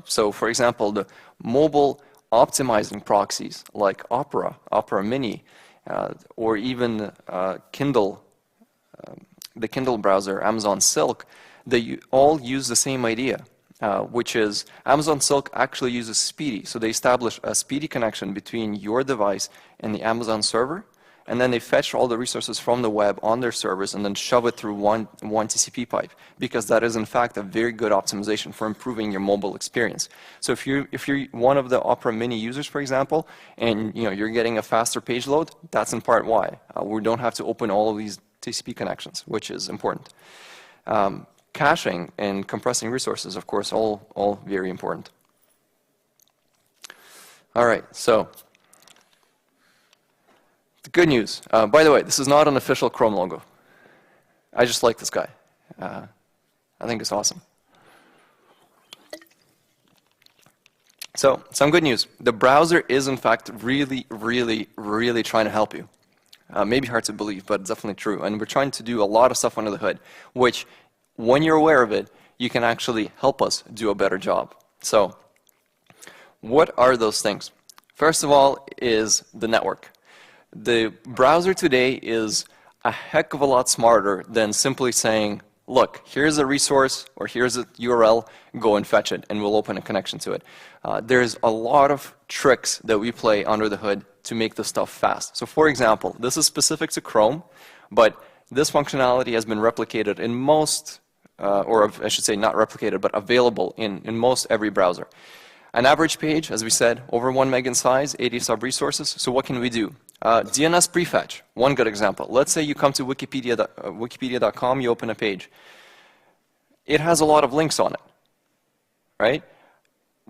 So for example, the mobile optimizing proxies like Opera Mini, or even Kindle, the Kindle browser, Amazon Silk, they all use the same idea. which is Amazon Silk actually uses Speedy. So they establish a Speedy connection between your device and the Amazon server, and then they fetch all the resources from the web on their servers and then shove it through one TCP pipe, because that is in fact a very good optimization for improving your mobile experience. So if you're one of the Opera Mini users, for example, and you're getting a faster page load, that's in part why. We don't have to open all of these TCP connections, which is important. Caching and compressing resources, of course, all very important. All right, so the good news. By the way, this is not an official Chrome logo. I just like this guy. I think it's awesome. So, some good news. The browser is, in fact, really, really, really trying to help you. Maybe hard to believe, but it's definitely true. And we're trying to do a lot of stuff under the hood, which, when you're aware of it, you can actually help us do a better job. So, what are those things? First of all is the network. The browser today is a heck of a lot smarter than simply saying, look, here's a resource or here's a URL, go and fetch it, and we'll open a connection to it. There's a lot of tricks that we play under the hood to make this stuff fast. So for example, this is specific to Chrome, but this functionality has been replicated in most, or I should say not replicated, but available in most every browser. An average page, as we said, over 1 meg in size, 80 sub-resources. So what can we do? DNS prefetch, one good example. Let's say you come to Wikipedia.com, you open a page. It has a lot of links on it, right?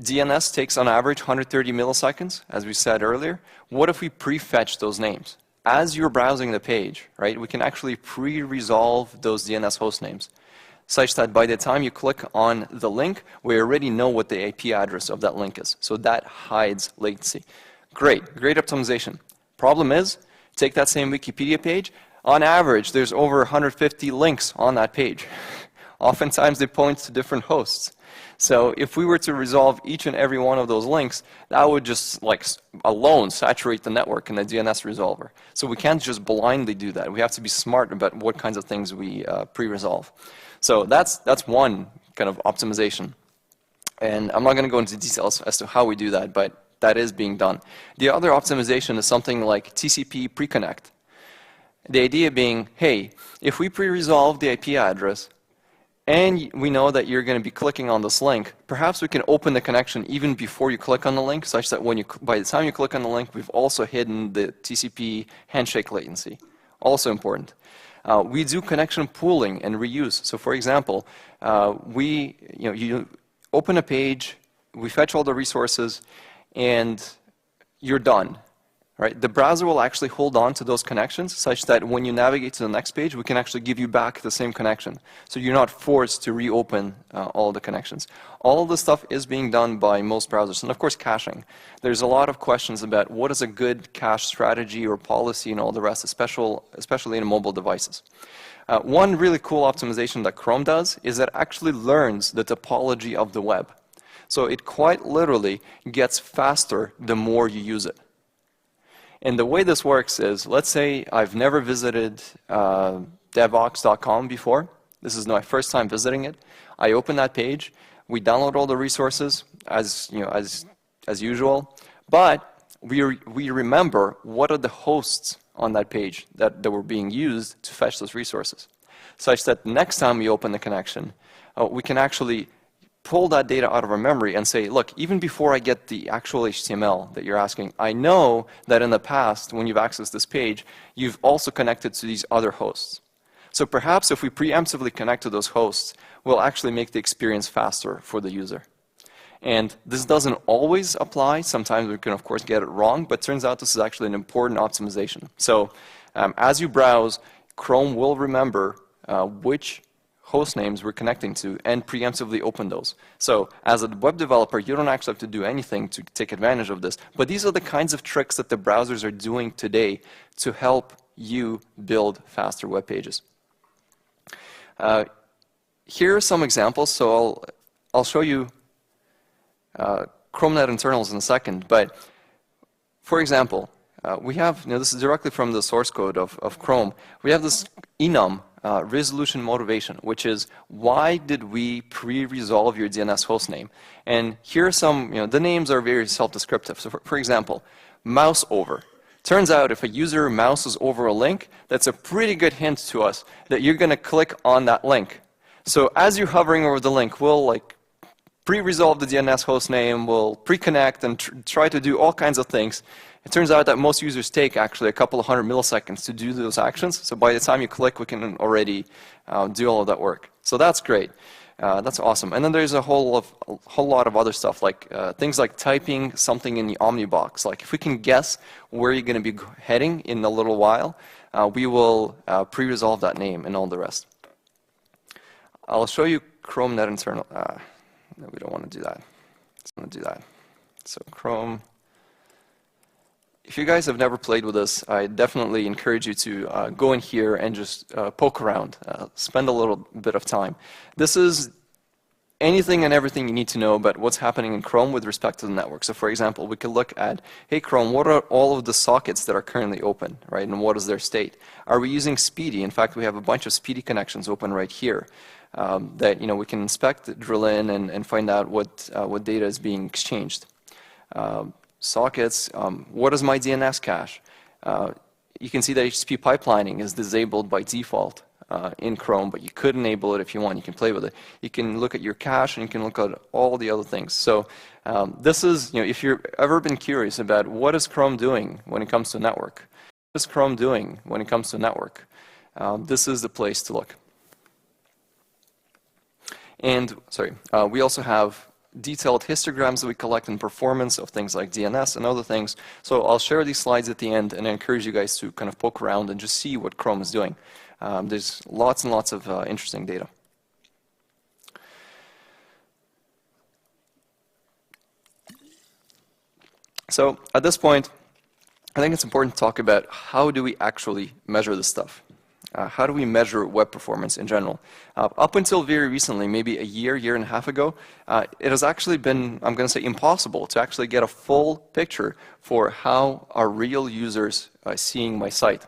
DNS takes on average 130 milliseconds, as we said earlier. What if we prefetch those names? As you're browsing the page, right, we can actually pre-resolve those DNS host names, such that by the time you click on the link, we already know what the IP address of that link is. So that hides latency. Great optimization. Problem is, take that same Wikipedia page, on average, there's over 150 links on that page. Oftentimes, they point to different hosts. So if we were to resolve each and every one of those links, that would just, like, alone saturate the network in the DNS resolver. So we can't just blindly do that. We have to be smart about what kinds of things we pre-resolve. So that's one kind of optimization. And I'm not going to go into details as to how we do that, but that is being done. The other optimization is something like TCP pre-connect. The idea being, hey, if we pre-resolve the IP address, and we know that you're going to be clicking on this link, perhaps we can open the connection even before you click on the link, such that by the time you click on the link, we've also hidden the TCP handshake latency. Also important. We do connection pooling and reuse. So for example, you open a page, we fetch all the resources, and you're done. Right? The browser will actually hold on to those connections such that when you navigate to the next page, we can actually give you back the same connection. So you're not forced to reopen all the connections. All this stuff is being done by most browsers. And of course, caching. There's a lot of questions about what is a good cache strategy or policy and all the rest, especially in mobile devices. One really cool optimization that Chrome does is that it actually learns the topology of the web. So it quite literally gets faster the more you use it. And the way this works is, let's say I've never visited DevBox.com before. This is my first time visiting it. I open that page. We download all the resources as usual. But we remember what are the hosts on that page that were being used to fetch those resources, such that next time we open the connection, we can actually pull that data out of our memory and say, look, even before I get the actual HTML that you're asking, I know that in the past, when you've accessed this page, you've also connected to these other hosts. So perhaps if we preemptively connect to those hosts, we'll actually make the experience faster for the user. And this doesn't always apply. Sometimes we can, of course, get it wrong, but it turns out this is actually an important optimization. So as you browse, Chrome will remember which host names we're connecting to and preemptively open those. So as a web developer, you don't actually have to do anything to take advantage of this. But these are the kinds of tricks that the browsers are doing today to help you build faster web pages. Here are some examples. So I'll show you ChromeNet internals in a second. But for example, we have, this is directly from the source code of Chrome. We have this enum resolution motivation, which is why did we pre-resolve your DNS hostname? And here are some, the names are very self-descriptive. So for example, mouse over. Turns out if a user mouses over a link, that's a pretty good hint to us that you're going to click on that link. So as you're hovering over the link, we'll pre-resolve the DNS hostname, we'll pre-connect and try to do all kinds of things. It turns out that most users take actually a couple of 100 milliseconds to do those actions. So by the time you click, we can already do all of that work. So that's great. That's awesome. And then there's a whole lot of other stuff, like things like typing something in the Omnibox. Like if we can guess where you're going to be heading in a little while, we will pre-resolve that name and all the rest. I'll show you Chrome Net Internal. No, we don't want to do that. Let's want to do that. So Chrome. If you guys have never played with this, I definitely encourage you to go in here and just poke around, spend a little bit of time. This is anything and everything you need to know about what's happening in Chrome with respect to the network. So for example, we could look at, hey Chrome, what are all of the sockets that are currently open, right? And what is their state? Are we using Speedy? In fact, we have a bunch of Speedy connections open right here. That we can inspect, drill in, and find out what data is being exchanged. Sockets, what is my DNS cache? You can see that HSP pipelining is disabled by default in Chrome, but you could enable it if you want. You can play with it. You can look at your cache, and you can look at all the other things. So this is, if you've ever been curious about what is Chrome doing when it comes to network, what is Chrome doing when it comes to network, this is the place to look. And, we also have detailed histograms that we collect in performance of things like DNS and other things. So I'll share these slides at the end and I encourage you guys to kind of poke around and just see what Chrome is doing. There's lots and lots of interesting data. So at this point, I think it's important to talk about how do we actually measure this stuff. How do we measure web performance in general? Up until very recently, maybe a year and a half ago, it has actually been, I'm going to say, impossible to actually get a full picture for how are real users seeing my site.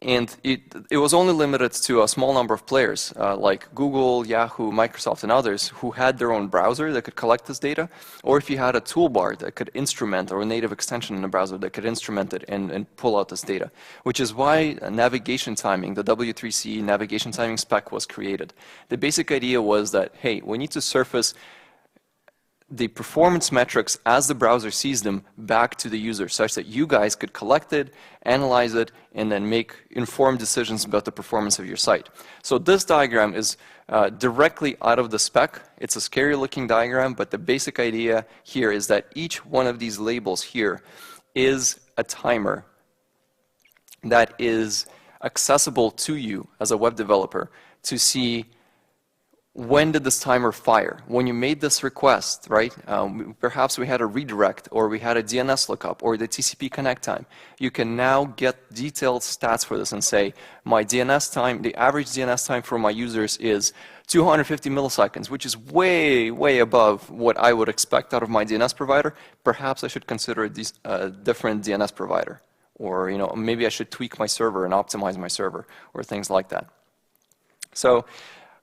And it was only limited to a small number of players, like Google, Yahoo, Microsoft, and others who had their own browser that could collect this data, or if you had a toolbar that could instrument, or a native extension in the browser that could instrument it and pull out this data, which is why navigation timing, the W3C navigation timing spec was created. The basic idea was that, hey, we need to surface the performance metrics as the browser sees them back to the user, such that you guys could collect it, analyze it, and then make informed decisions about the performance of your site. So this diagram is directly out of the spec. It's a scary looking diagram, but the basic idea here is that each one of these labels here is a timer that is accessible to you as a web developer to see when did this timer fire? When you made this request, right? Perhaps we had a redirect, or we had a DNS lookup, or the TCP connect time. You can now get detailed stats for this and say, my DNS time, the average DNS time for my users is 250 milliseconds, which is way, way above what I would expect out of my DNS provider. Perhaps I should consider a different DNS provider. Or maybe I should tweak my server and optimize my server, or things like that. So,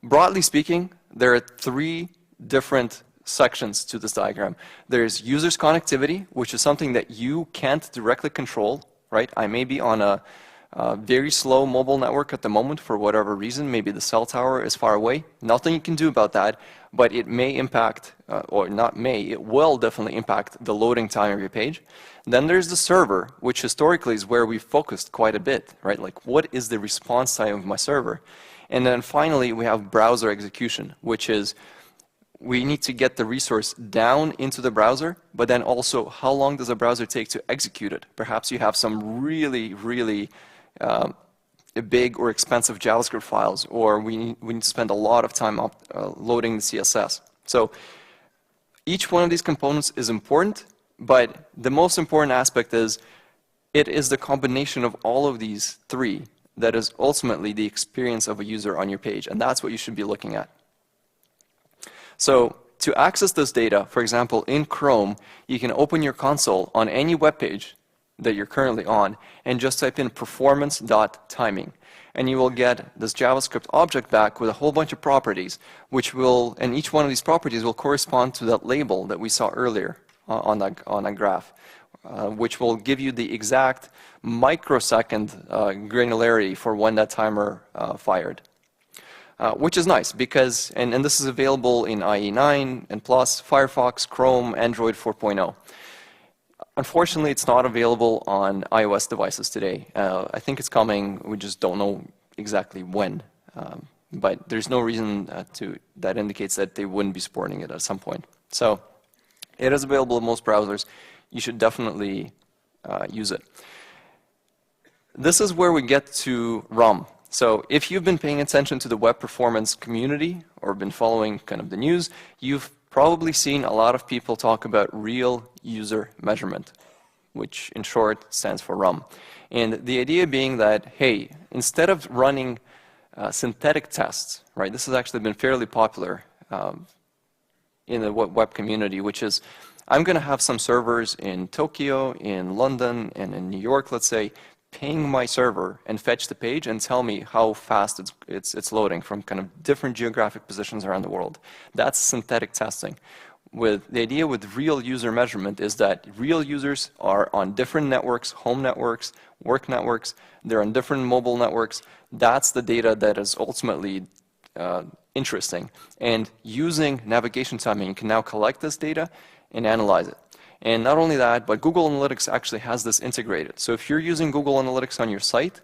broadly speaking, there are three different sections to this diagram. There's users connectivity, which is something that you can't directly control, right? I may be on a very slow mobile network at the moment for whatever reason. Maybe the cell tower is far away. Nothing you can do about that, but it may impact, or not may, it will definitely impact the loading time of your page. Then there's the server, which historically is where we focused quite a bit, right? Like, what is the response time of my server? And then finally, we have browser execution, which is we need to get the resource down into the browser, but then also how long does the browser take to execute it? Perhaps you have some really, really big or expensive JavaScript files, or we need to spend a lot of time loading the CSS. So each one of these components is important, but the most important aspect is it is the combination of all of these three that is ultimately the experience of a user on your page, and that's what you should be looking at. So to access this data, for example, in Chrome, you can open your console on any web page that you're currently on and just type in performance.timing. and you will get this JavaScript object back with a whole bunch of properties, which will, and each one of these properties will correspond to that label that we saw earlier on that graph, which will give you the exact microsecond granularity for when that timer fired. Which is nice because, and this is available in IE 9 and Plus, Firefox, Chrome, Android 4.0. Unfortunately, it's not available on iOS devices today. I think it's coming, we just don't know exactly when. But there's no reason that indicates that they wouldn't be supporting it at some point. So it is available in most browsers. You should definitely use it. This is where we get to RUM. So if you've been paying attention to the web performance community or been following kind of the news, you've probably seen a lot of people talk about real user measurement, which in short stands for RUM. And the idea being that, hey, instead of running synthetic tests, right, this has actually been fairly popular in the web community, which is I'm going to have some servers in Tokyo, in London, and in New York, let's say, ping my server and fetch the page and tell me how fast it's loading from kind of different geographic positions around the world. That's synthetic testing. The idea with real user measurement is that real users are on different networks, home networks, work networks, they're on different mobile networks. That's the data that is ultimately interesting. And using navigation timing, you can now collect this data and analyze it. And not only that, but Google Analytics actually has this integrated. So if you're using Google Analytics on your site,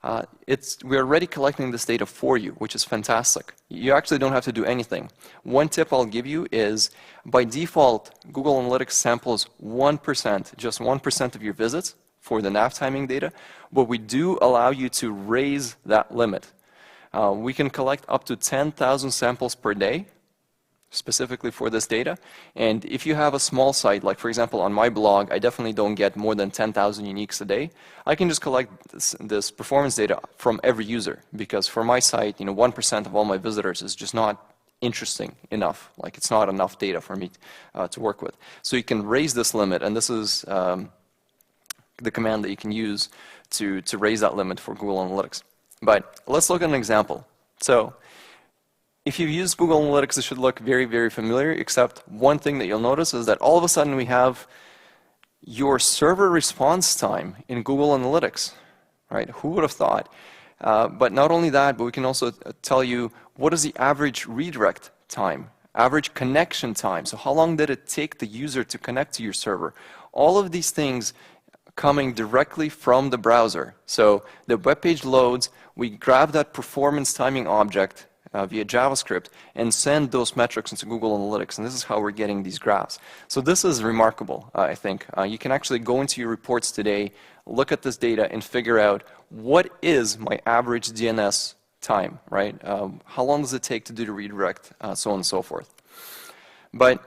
we're already collecting this data for you, which is fantastic. You actually don't have to do anything. One tip I'll give you is, by default, Google Analytics samples 1%, just 1% of your visits for the nav timing data, but we do allow you to raise that limit. We can collect up to 10,000 samples per day, specifically for this data. And if you have a small site, like for example on my blog, I definitely don't get more than 10,000 uniques a day. I can just collect this performance data from every user, because for my site, 1% of all my visitors is just not interesting enough. Like, it's not enough data for me to work with. So you can raise this limit, and this is the command that you can use to raise that limit for Google Analytics. But let's look at an example. So if you've used Google Analytics, it should look very, very familiar, except one thing that you'll notice is that all of a sudden we have your server response time in Google Analytics, right? Who would have thought? But not only that, but we can also tell you what is the average redirect time, average connection time. So how long did it take the user to connect to your server? All of these things coming directly from the browser. So the web page loads, we grab that performance timing object via JavaScript and send those metrics into Google Analytics, and this is how we're getting these graphs. So this is remarkable, I think. You can actually go into your reports today, look at this data, and figure out what is my average DNS time, right? How long does it take to do the redirect, so on and so forth. But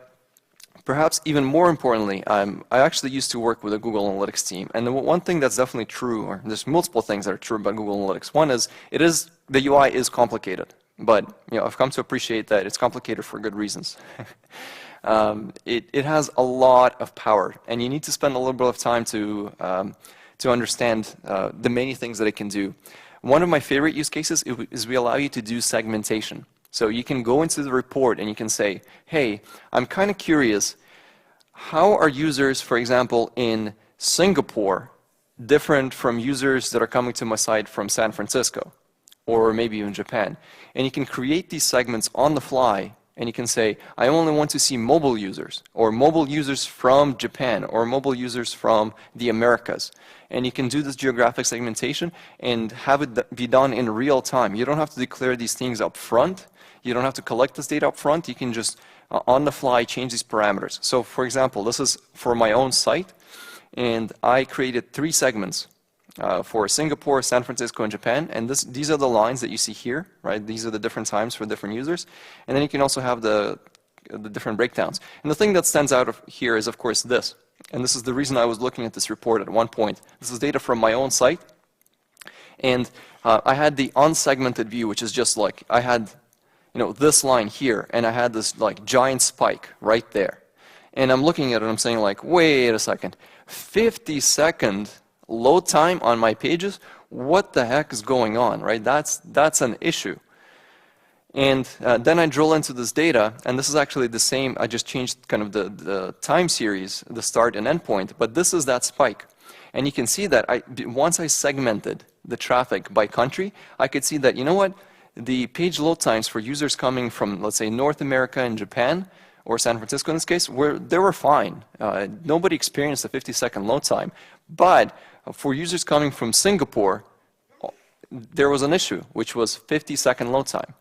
perhaps even more importantly, I actually used to work with a Google Analytics team, and the one thing that's definitely true, or there's multiple things that are true about Google Analytics. One is, the UI is complicated. But I've come to appreciate that it's complicated for good reasons. It has a lot of power, and you need to spend a little bit of time to understand the many things that it can do. One of my favorite use cases is we allow you to do segmentation. So you can go into the report and you can say, hey, I'm kind of curious, how are users, for example, in Singapore different from users that are coming to my site from San Francisco? Or maybe even Japan. And you can create these segments on the fly, and you can say, I only want to see mobile users, or mobile users from Japan, or mobile users from the Americas. And you can do this geographic segmentation and have it be done in real time. You don't have to declare these things up front. You don't have to collect this data up front. You can just, on the fly, change these parameters. So for example, this is for my own site, and I created 3 segments. For Singapore, San Francisco, and Japan, and these are the lines that you see here, right? These are the different times for different users, and then you can also have the different breakdowns. And the thing that stands out here is, of course, this, and this is the reason I was looking at this report at one point. This is data from my own site, and I had the unsegmented view, which is just like I had, this line here, and I had this like giant spike right there, and I'm looking at it, and I'm saying like, wait a second, 50-second load time on my pages? what the heck is going on, right? That's an issue. And then I drill into this data, and this is actually the same. I just changed kind of the time series, the start and end point, but this is that spike. And you can see that once I segmented the traffic by country, I could see that, you know what, the page load times for users coming from, let's say, North America and Japan, or San Francisco in this case, they were fine. Nobody experienced a 50-second load time. But for users coming from Singapore, there was an issue, which was 50-second load time.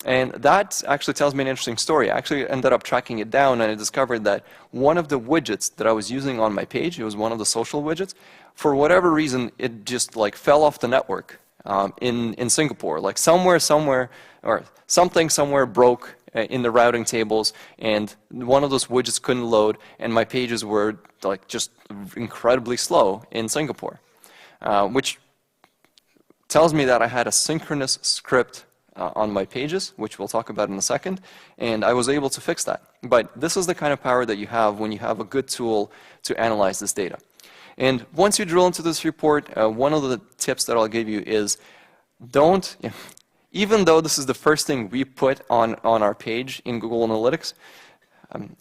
And that actually tells me an interesting story. I actually ended up tracking it down, and I discovered that one of the widgets that I was using on my page, it was one of the social widgets, for whatever reason, it just like fell off the network in Singapore. Like somewhere, or something somewhere broke in the routing tables, and one of those widgets couldn't load, and my pages were like just incredibly slow in Singapore, which tells me that I had a synchronous script on my pages, which we'll talk about in a second, and I was able to fix that. But this is the kind of power that you have when you have a good tool to analyze this data. And once you drill into this report, one of the tips that I'll give you is don't, even though this is the first thing we put on our page in Google Analytics,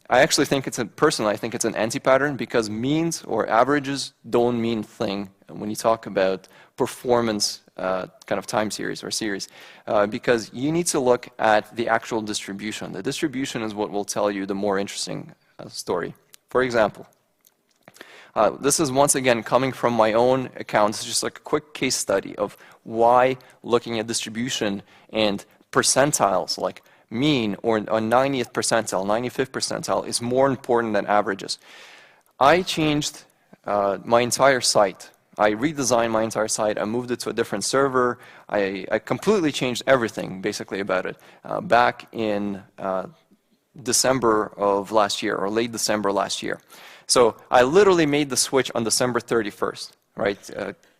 I actually think personally, I think it's an anti-pattern, because means or averages don't mean thing when you talk about performance kind of time series or series, because you need to look at the actual distribution. The distribution is what will tell you the more interesting story. For example, this is once again coming from my own account. It's just like a quick case study of why looking at distribution and percentiles like mean or a 90th percentile, 95th percentile is more important than averages. I changed my entire site. I redesigned my entire site. I moved it to a different server. I completely changed everything basically about it back in December of last year, or late December last year. So I literally made the switch on December 31st, right,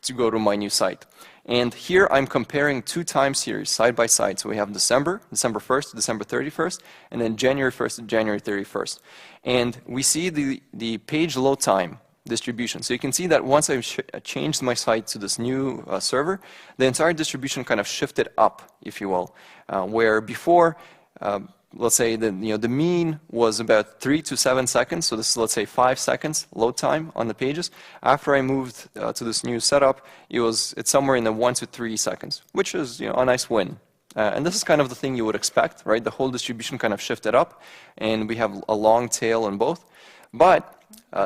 to go to my new site. And here I'm comparing two time series side by side. So we have December 1st to December 31st, and then January 1st to January 31st. And we see the page load time distribution. So you can see that once I changed my site to this new server, the entire distribution kind of shifted up, if you will, where before, let's say the mean was about 3 to 7 seconds. So this is, let's say, 5 seconds load time on the pages. After I moved to this new setup, it's somewhere in the 1 to 3 seconds, which is a nice win. And this is kind of the thing you would expect, right? The whole distribution kind of shifted up, and we have a long tail on both. But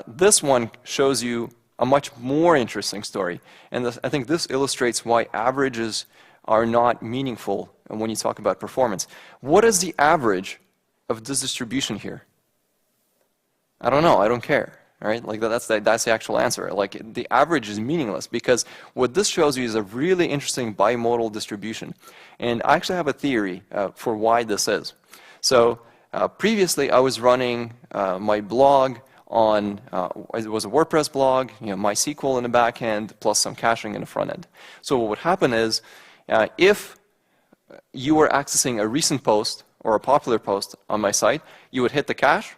this one shows you a much more interesting story. And I think this illustrates why averages are not meaningful when you talk about performance. What is the average of this distribution here? I don't know. I don't care. Right? Like that's the actual answer. Like the average is meaningless, because what this shows you is a really interesting bimodal distribution. And I actually have a theory for why this is. So previously I was running my blog on, it was a WordPress blog, MySQL in the back end, plus some caching in the front end. So what would happen is, if you were accessing a recent post or a popular post on my site, you would hit the cache,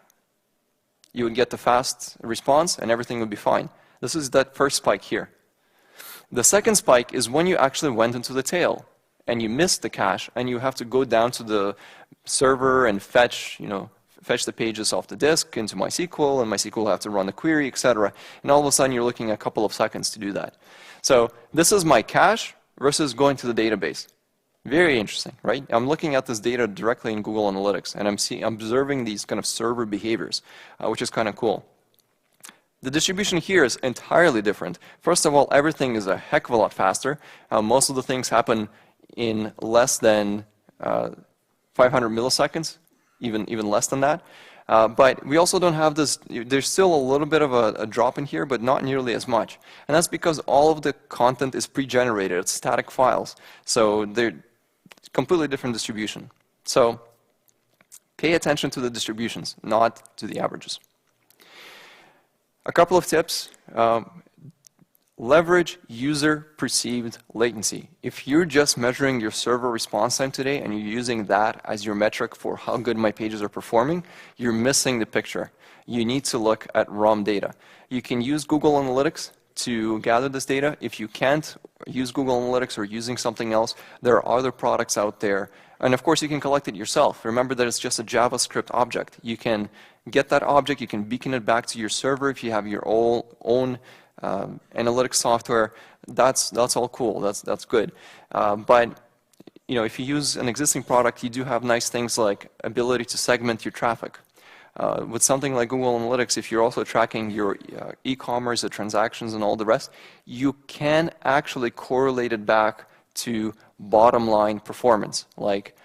you would get the fast response, and everything would be fine. This is that first spike here. The second spike is when you actually went into the tail and you missed the cache, and you have to go down to the server and fetch the pages off the disk into MySQL, and MySQL will have to run the query, etc. And all of a sudden, you're looking at a couple of seconds to do that. So this is my cache versus going to the database. Very interesting, right? I'm looking at this data directly in Google Analytics, and I'm observing these kind of server behaviors, which is kind of cool. The distribution here is entirely different. First of all, everything is a heck of a lot faster. Most of the things happen in less than 500 milliseconds, even less than that. But we also don't have this, there's still a little bit of a drop in here, but not nearly as much. And that's because all of the content is pre-generated. It's static files. So they're completely different distribution. So pay attention to the distributions, not to the averages. A couple of tips. Leverage user-perceived latency. If you're just measuring your server response time today and you're using that as your metric for how good my pages are performing, you're missing the picture. You need to look at ROM data. You can use Google Analytics to gather this data. If you can't use Google Analytics or using something else, there are other products out there. And of course, you can collect it yourself. Remember that it's just a JavaScript object. You can get that object, you can beacon it back to your server if you have your own analytics software. That's all cool. That's good. But if you use an existing product, you do have nice things like ability to segment your traffic. With something like Google Analytics, if you're also tracking your e-commerce, the transactions, and all the rest, you can actually correlate it back to bottom line performance. Like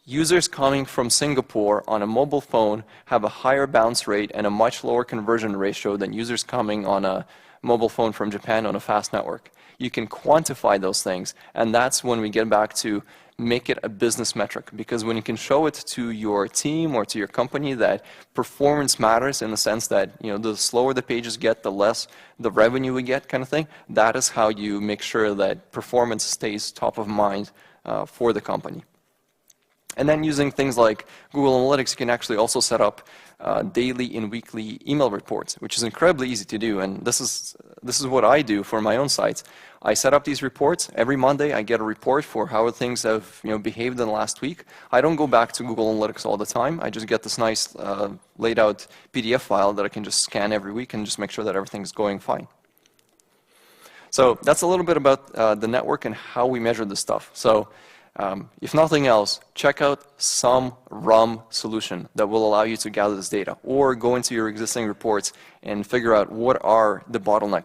users coming from Singapore on a mobile phone have a higher bounce rate and a much lower conversion ratio than users coming on a mobile phone from Japan on a fast network. You can quantify those things, and that's when we get back to make it a business metric, because when you can show it to your team or to your company that performance matters in the sense that the slower the pages get, the less the revenue we get kind of thing, that is how you make sure that performance stays top of mind for the company. And then using things like Google Analytics, you can actually also set up daily and weekly email reports, which is incredibly easy to do. And this is what I do for my own sites. I set up these reports. Every Monday, I get a report for how things have behaved in the last week. I don't go back to Google Analytics all the time. I just get this nice laid out PDF file that I can just scan every week and just make sure that everything's going fine. So that's a little bit about the network and how we measure this stuff. So if nothing else, check out some RUM solution that will allow you to gather this data, or go into your existing reports and figure out what are the bottlenecks.